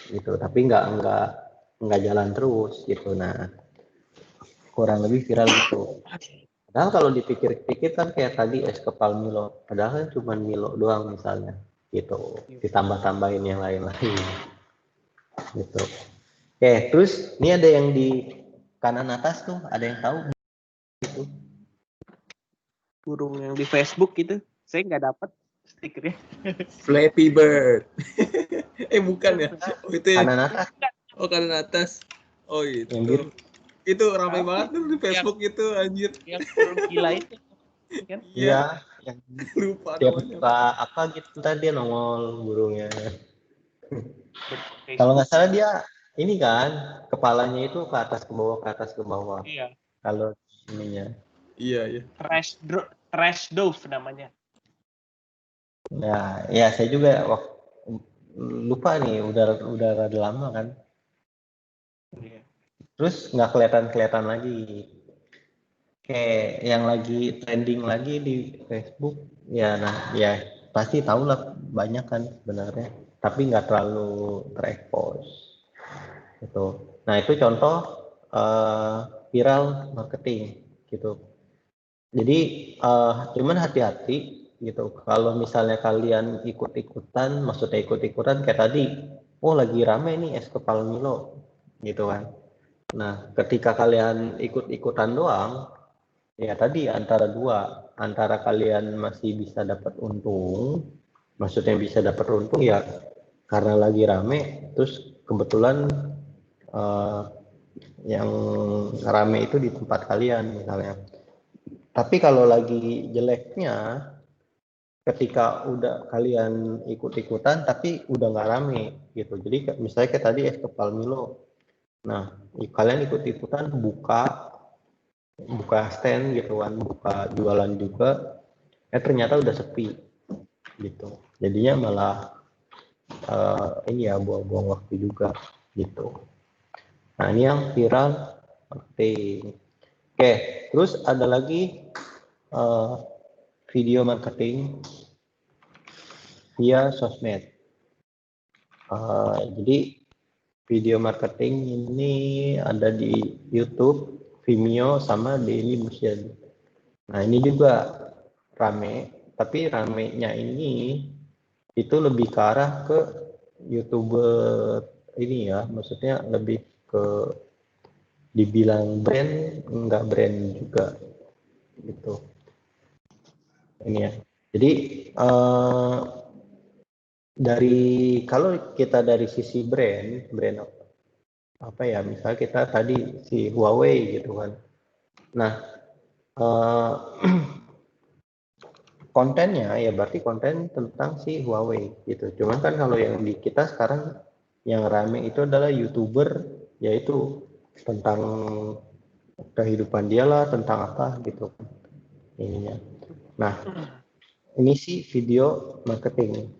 gitu, tapi nggak jalan terus gitu. Nah, kurang lebih viral gitu. Padahal kalau dipikir-pikir kan kayak tadi es kepal Milo, padahal kan cuma Milo doang misalnya gitu, ditambah-tambahin yang lain-lain gitu. Oke, terus ini ada yang di kanan atas tuh, ada yang tahu gitu? Burung yang di Facebook gitu. Saya nggak dapat stikernya. Flappy Bird. Bukan ya? Oh itu ya. Kanan atas Oh kanan atas. Oh yang itu. biru. Itu ramai Apa? banget tuh di Facebook itu anjir. Yang burung gila itu kan? Iya, Iya, yang lupa tiap namanya. buka apa gitu tadi dia nongol burungnya. Kalau Facebook. nggak salah dia ini kan kepalanya itu ke atas ke bawah, ke atas ke bawah. Iya. Kalau ininya. Iya, iya. Trash Dove namanya. Ya saya juga lupa nih, udah rada lama kan. Iya. Terus nggak kelihatan lagi. Kayak yang lagi trending lagi di Facebook. Ya, nah ya pasti tahu lah banyak kan sebenarnya. Tapi nggak terlalu terekspos. Gitu. Nah itu contoh viral marketing gitu. Jadi cuman hati-hati gitu. Kalau misalnya kalian ikut-ikutan, maksudnya ikut-ikutan kayak tadi, oh lagi rame nih es kepal Milo, gitu kan. Nah ketika kalian ikut-ikutan doang, ya tadi antara kalian masih bisa dapat untung, maksudnya bisa dapat untung ya karena lagi rame, terus kebetulan eh, yang rame itu di tempat kalian misalnya. Tapi kalau lagi jeleknya, ketika udah kalian ikut-ikutan tapi udah nggak rame gitu. Jadi misalnya kayak tadi es kepal Milo. Nah, kalian ikut-ikutan buka stand gitu kan, buka jualan juga. Ternyata udah sepi gitu. Jadinya malah ini ya buang-buang waktu juga gitu. Nah, ini yang viral marketing. Oke, terus ada lagi eh, video marketing via sosmed. Jadi video marketing ini ada di YouTube, Vimeo, sama Dailymotion. Nah ini juga rame, tapi ramenya ini itu lebih ke arah ke YouTuber ini ya, maksudnya lebih ke dibilang brand, enggak brand juga gitu. Ini ya. Jadi kalau kita dari sisi brand apa ya, misalnya kita tadi si Huawei gitu kan. Nah, eh, kontennya ya berarti konten tentang si Huawei gitu. Cuman kan kalau yang di kita sekarang yang rame itu adalah YouTuber, yaitu tentang kehidupan dia lah, tentang apa gitu ininya. Nah, ini sih video marketing.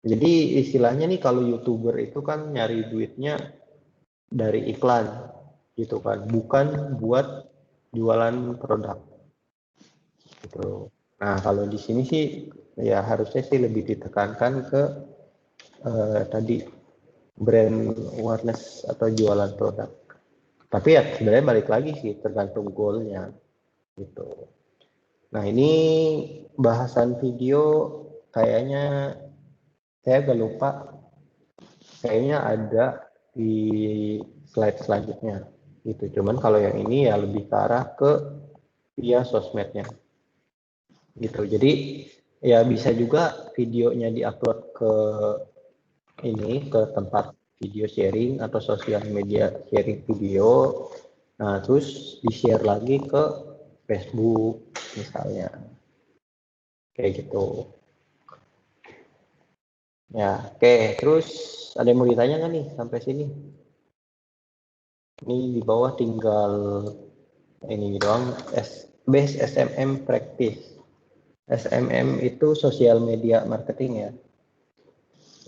Jadi istilahnya nih kalau YouTuber itu kan nyari duitnya dari iklan gitu kan, bukan buat jualan produk gitu. Nah, kalau di sini sih ya harusnya sih lebih ditekankan ke tadi brand awareness atau jualan produk. Tapi ya sebenarnya balik lagi sih tergantung goalnya gitu. Nah, ini bahasan video kayaknya saya agak lupa, kayaknya ada di slide selanjutnya gitu. Cuman kalau yang ini ya lebih ke arah ke via sosmednya gitu. Jadi ya bisa juga videonya diupload ke ini, ke tempat video sharing atau sosial media sharing video. Nah, terus di-share lagi ke Facebook misalnya. Kayak gitu. Ya, oke. Terus ada yang mau ditanya nggak nih sampai sini? Ini di bawah tinggal ini doang, base SMM practice. SMM itu social media marketing ya.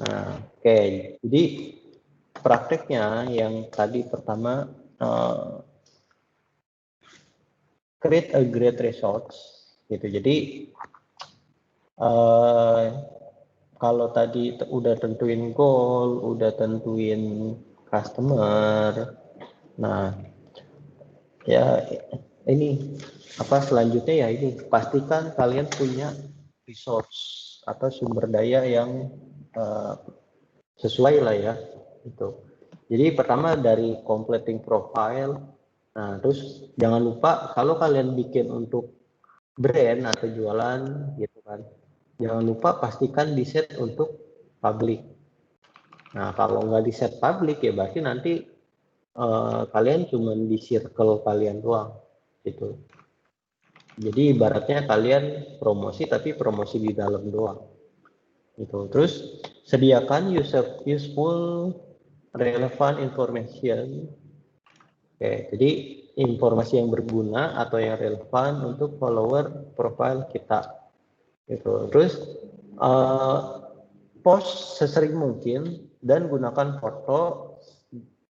Nah, oke. Jadi prakteknya yang tadi pertama create a great results gitu. Jadi kalau tadi udah tentuin goal, udah tentuin customer, nah ya ini apa selanjutnya ya ini pastikan kalian punya resource atau sumber daya yang sesuai lah ya itu. Jadi pertama dari completing profile, nah terus jangan lupa kalau kalian bikin untuk brand atau jualan gitu kan, jangan lupa pastikan di set untuk public. Nah kalau nggak di set public ya berarti nanti kalian cuma di circle kalian doang gitu. Jadi ibaratnya kalian promosi tapi promosi di dalam doang gitu. Terus sediakan useful relevant information. Oke, jadi informasi yang berguna atau yang relevan untuk follower profile kita gitu. Terus post sesering mungkin dan gunakan foto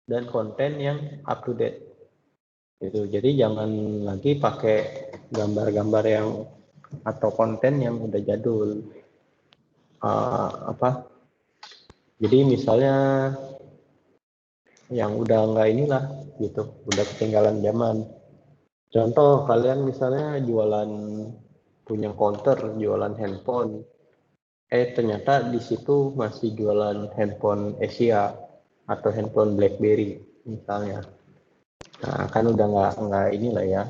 dan konten yang up to date gitu. Jadi jangan lagi pakai gambar-gambar yang atau konten yang udah jadul. Jadi misalnya yang udah nggak inilah gitu, udah ketinggalan zaman. Contoh kalian misalnya jualan punya counter, jualan handphone, ternyata di situ masih jualan handphone Asia atau handphone BlackBerry misalnya. Nah kan udah nggak inilah ya,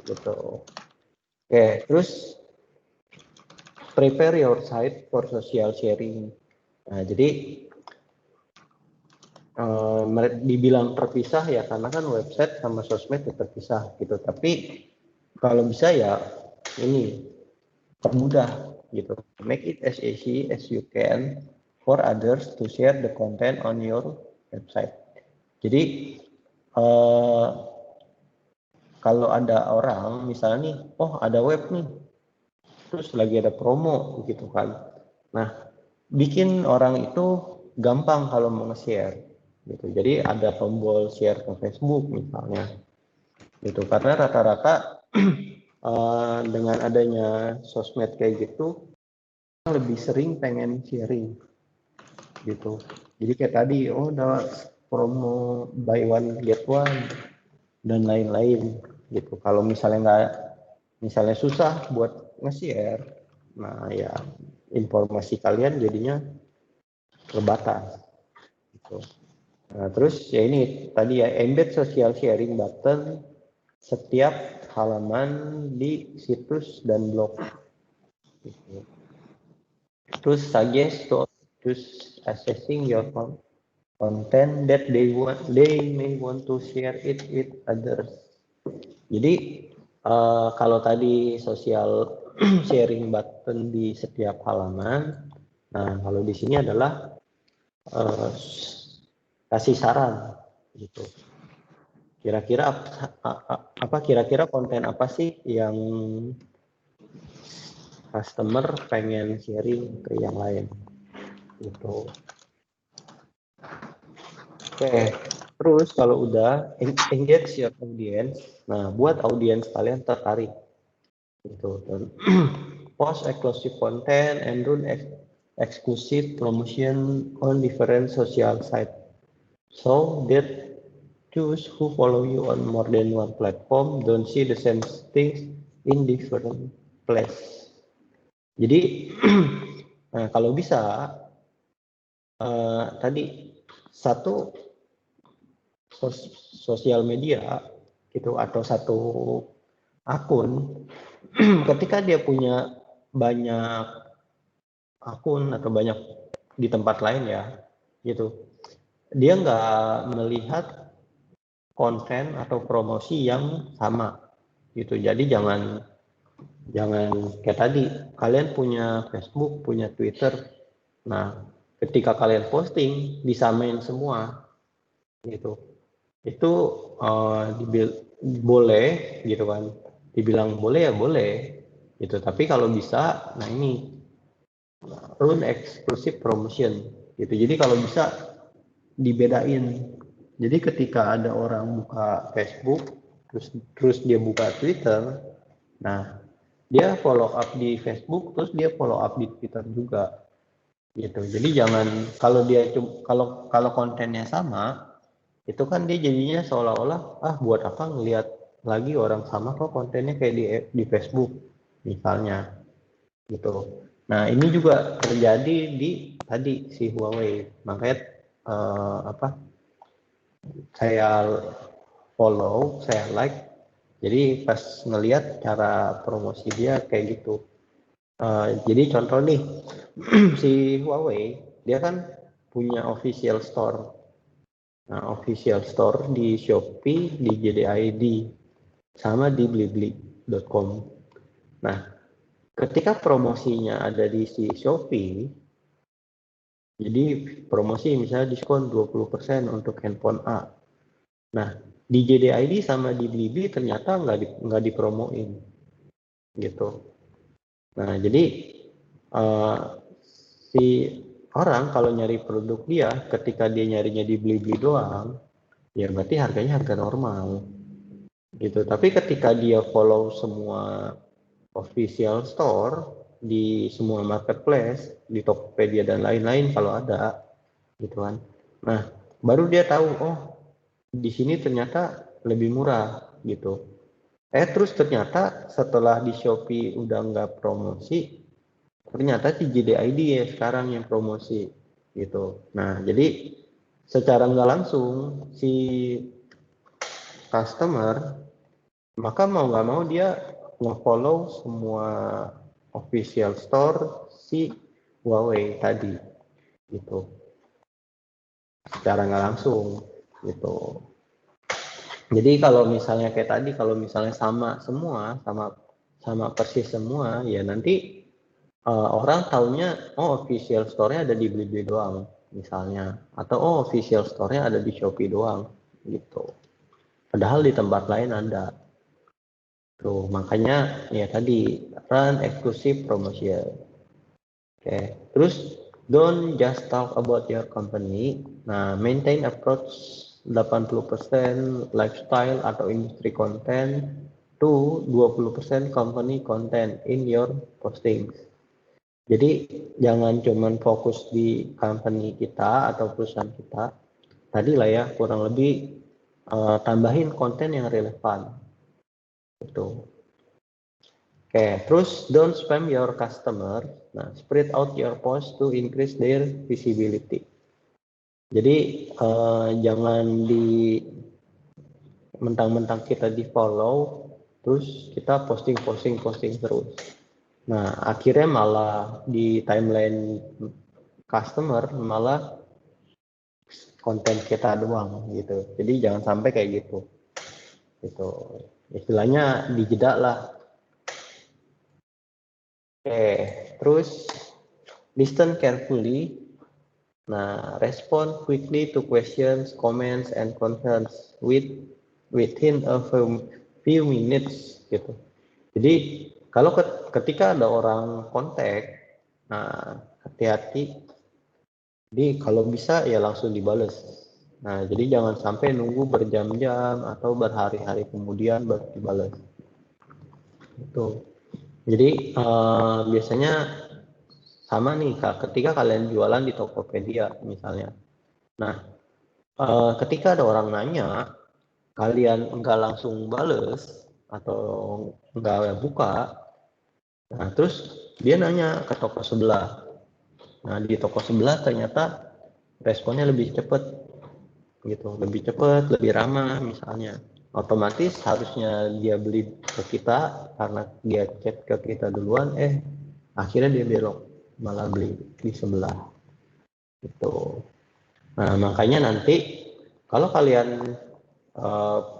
gitu. Oke, terus prepare your site for social sharing. Nah jadi dibilang terpisah ya karena kan website sama sosmed ya terpisah gitu. Tapi kalau bisa ya ini permudah gitu. Make it as easy as you can for others to share the content on your website. Jadi kalau ada orang misalnya nih, oh ada web nih, terus lagi ada promo gitu kan. Nah, bikin orang itu gampang kalau mau nge-share gitu. Jadi ada tombol share ke Facebook misalnya gitu. Karena rata-rata dengan adanya sosmed kayak gitu lebih sering pengen sharing gitu. Jadi kayak tadi, oh ada promo buy one get one dan lain-lain gitu. Kalau misalnya susah buat nge-share, nah ya informasi kalian jadinya terbatas gitu. Nah, terus ya ini tadi ya embed social sharing button setiap halaman di situs dan blog. Gitu. Terus suggest to choose assessing your content that they may want to share it with others. Jadi kalau tadi social sharing button di setiap halaman, nah kalau di sini adalah eh, kasih saran gitu. Kira-kira kira-kira konten apa sih yang customer pengen sharing ke yang lain gitu. Oke, terus kalau udah engage your audience, nah buat audience kalian tertarik gitu. Dan post exclusive content and run exclusive promotion on different social site. So that choose who follow you on more than one platform, don't see the same things in different place. Jadi nah, kalau bisa tadi satu sosial media gitu atau satu akun ketika dia punya banyak akun atau banyak di tempat lain ya gitu, dia nggak melihat konten atau promosi yang sama gitu. Jadi jangan kayak tadi kalian punya Facebook, punya Twitter, nah ketika kalian posting disamain semua gitu, itu boleh gitu kan, dibilang boleh ya boleh gitu, tapi kalau bisa nah ini run exclusive promotion gitu. Jadi kalau bisa dibedain, jadi ketika ada orang buka Facebook terus dia buka Twitter, nah dia follow up di Facebook terus dia follow up di Twitter juga gitu. Jadi jangan, kalau dia kalau kontennya sama itu kan dia jadinya seolah-olah buat apa ngelihat lagi orang sama kok kontennya kayak di Facebook misalnya gitu. Nah ini juga terjadi di tadi si Huawei, makanya saya follow, saya like, jadi pas ngelihat cara promosi dia kayak gitu. Jadi contoh nih si Huawei dia kan punya official store. Nah, official store di Shopee, di JDID, sama di blibli.com. Nah, ketika promosinya ada di si Shopee, jadi promosi misalnya diskon 20% untuk handphone A. Nah, di JDID sama di Blibli ternyata nggak dipromoin gitu. Nah, jadi si orang kalau nyari produk dia, ketika dia nyarinya di Blibli doang, ya berarti harganya harga normal gitu. Tapi ketika dia follow semua official store di semua marketplace, di Tokopedia dan lain-lain kalau ada gitu kan. Nah, baru dia tahu oh di sini ternyata lebih murah gitu. Terus ternyata setelah di Shopee udah nggak promosi, ternyata si JDID ya sekarang yang promosi gitu. Nah, jadi secara nggak langsung si customer maka mau nggak mau dia nge-follow semua official store si Huawei tadi gitu, secara nggak langsung gitu. Jadi kalau misalnya kayak tadi, kalau misalnya sama semua, sama persis semua, ya nanti orang taunya oh official store-nya ada di Blibli doang misalnya, atau oh official store-nya ada di Shopee doang gitu. Padahal di tempat lain ada. Tuh, makanya ya tadi run exclusive promotion. Oke, terus don't just talk about your company. Nah, maintain approach 80% lifestyle atau industry content to 20% company content in your postings. Jadi jangan cuman fokus di company kita atau perusahaan kita. Tadi lah ya kurang lebih tambahin konten yang relevan. Gitu. Oke, terus don't spam your customer. Nah, spread out your post to increase their visibility. Jadi jangan di mentang-mentang kita di follow, terus kita posting terus. Nah, akhirnya malah di timeline customer malah konten kita doang gitu. Jadi jangan sampai kayak gitu. Gitu. Istilahnya dijeda lah. Oke, terus listen carefully Nah, respond quickly to questions, comments, and concerns within a few minutes gitu. Jadi kalau ketika ada orang kontak, nah hati-hati. Jadi kalau bisa ya langsung dibales. Nah, jadi jangan sampai nunggu berjam-jam atau berhari-hari kemudian baru dibales. Itu. Jadi biasanya sama nih Kak, ketika kalian jualan di Tokopedia misalnya. Nah, ketika ada orang nanya, kalian enggak langsung bales atau enggak buka, nah terus dia nanya ke toko sebelah. Nah, di toko sebelah ternyata responnya lebih cepat gitu, lebih cepat, lebih ramah misalnya. Otomatis harusnya dia beli ke kita karena dia chat ke kita duluan, akhirnya dia belok malah beli di sebelah gitu. Nah, makanya nanti kalau kalian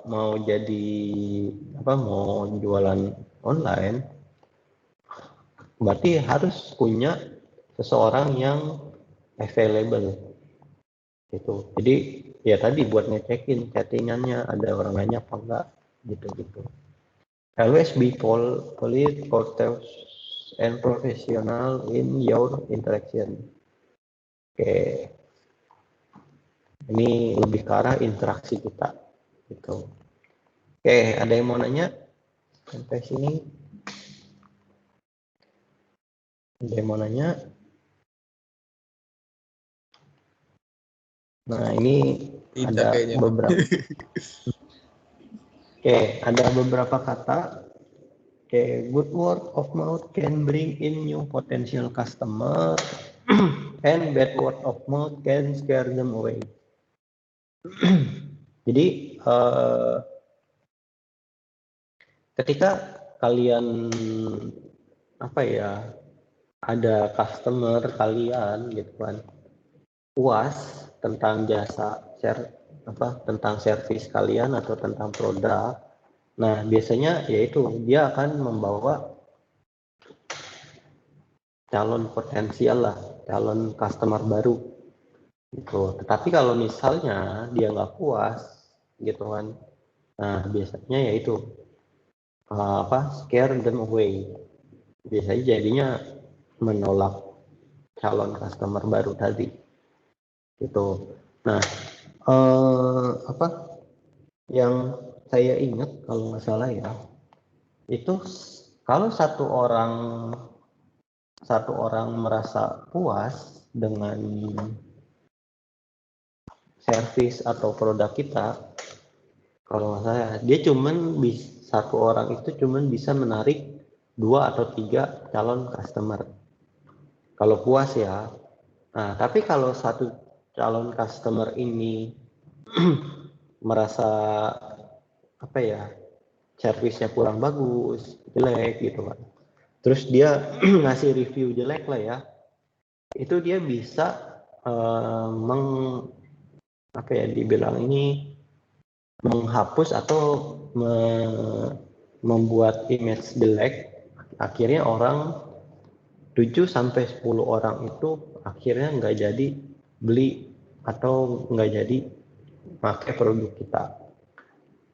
mau jadi mau jualan online, berarti harus punya seseorang yang available gitu. Jadi ya tadi buat ngecekin chattingannya ada orang nanya apa enggak gitu. Always be polite, courteous, and professional in your interaction. Oke, ini lebih ke arah interaksi kita gitu. Oke, ada yang mau nanya sampai sini? Ada yang mau nanya? Nah, ini Tidak ada kayaknya. beberapa. Oke, ada beberapa kata. Oke, good word of mouth can bring in new potential customer, and bad word of mouth can scare them away. Jadi ketika kalian ada customer kalian gitu kan puas tentang tentang servis kalian atau tentang produk, nah biasanya yaitu dia akan membawa calon potensial lah, calon customer baru gitu. Tetapi kalau misalnya dia nggak puas gitu kan, nah biasanya yaitu scare them away. Biasanya jadinya menolak calon customer baru tadi gitu. Nah, yang saya ingat kalau nggak salah ya, itu kalau satu orang merasa puas dengan servis atau produk kita, kalau saya dia satu orang itu cuman bisa menarik 2 atau 3 calon customer kalau puas ya. Nah, tapi kalau satu calon customer ini merasa servisnya kurang bagus, jelek gitu kan, terus dia ngasih review jelek lah ya, itu dia bisa dibilang ini menghapus atau membuat image jelek. Akhirnya orang 7-10 orang itu akhirnya nggak jadi beli atau nggak jadi pakai produk kita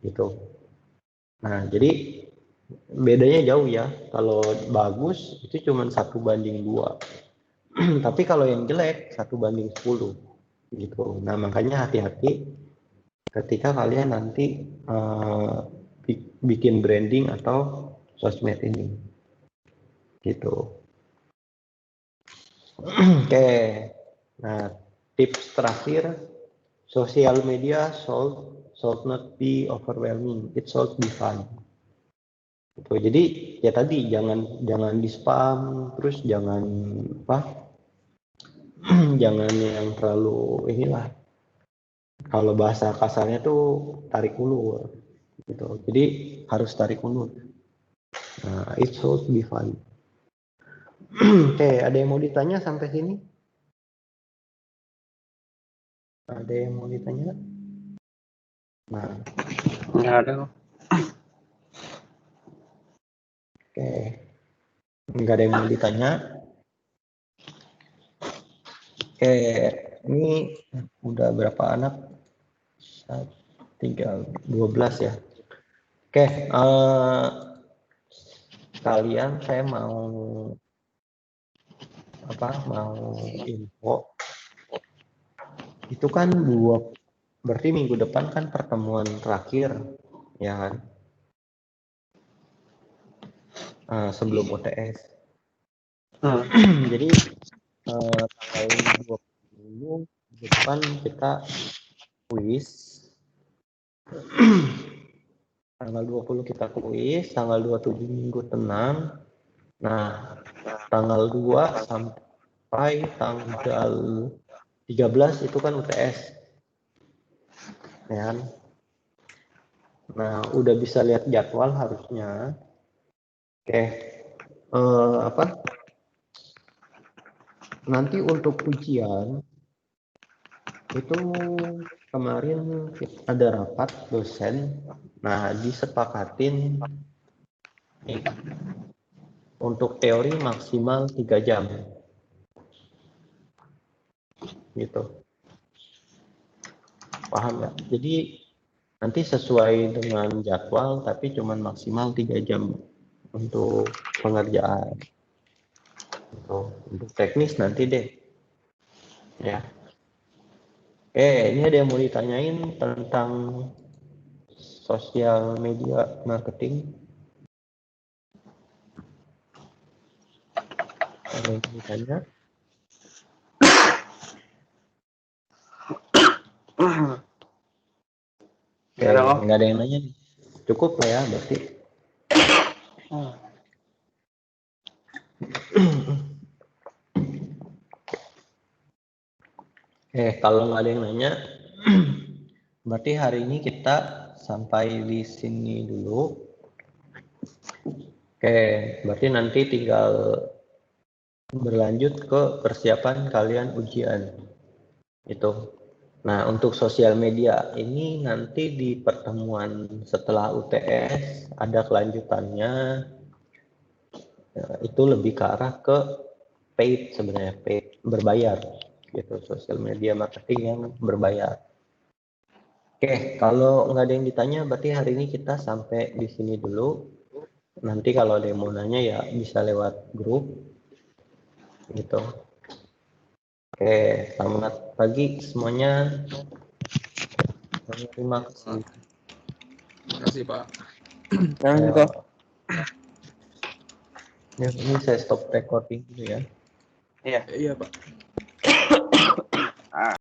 gitu. Nah, jadi bedanya jauh ya. Kalau bagus itu cuma 1:2. Tapi kalau yang jelek 1:10 gitu. Nah, makanya hati-hati ketika kalian nanti bikin branding atau sosmed ini gitu. Oke. Nah, tips terakhir, social media should not be overwhelming, it should be fun gitu. Jadi ya tadi jangan di spam, terus jangan jangan yang terlalu inilah, kalau bahasa kasarnya tuh tarik ulur gitu. Jadi harus tarik ulur. Nah, it should be fun. Oke, ada yang mau ditanya sampai sini? Ada yang mau ditanya? Nah, Nggak ada. oke, nggak ada yang mau ditanya. Oke, ini udah berapa anak? 12 ya. Oke, kalian saya mau info. Itu kan berarti minggu depan kan pertemuan terakhir, ya kan? Sebelum UTS. Jadi tanggal 20 depan kita kuis. Tanggal 20 kita kuis, tanggal 27 minggu tenang. Nah, tanggal 2 sampai tanggal 13 itu kan UTS. Ya kan? Nah, udah bisa lihat jadwal harusnya. Oke. Nanti untuk ujian itu kemarin ada rapat dosen. Nah, disepakatin untuk teori maksimal 3 jam. Gitu. Paham ya? Jadi nanti sesuai dengan jadwal tapi cuma maksimal 3 jam untuk pengerjaan. Untuk teknis nanti deh. Ya. Ini ada yang mau ditanyain tentang sosial media marketing. Ada yang ditanya? Nggak ada yang nanya nih. Cukup lah ya berarti. Kalau nggak ada yang nanya, berarti hari ini kita sampai di sini dulu. Berarti nanti tinggal berlanjut ke persiapan kalian ujian. Itu. Nah, untuk sosial media ini nanti di pertemuan setelah UTS ada kelanjutannya. Itu lebih ke arah ke paid sebenarnya, paid berbayar gitu, sosial media marketing yang berbayar. Kalau nggak ada yang ditanya berarti hari ini kita sampai di sini dulu. Nanti kalau ada yang mau nanya ya bisa lewat grup gitu. Selamat pagi semuanya. Terima kasih. Terima kasih, Pak. Ini saya stop recording dulu ya. Iya, Pak.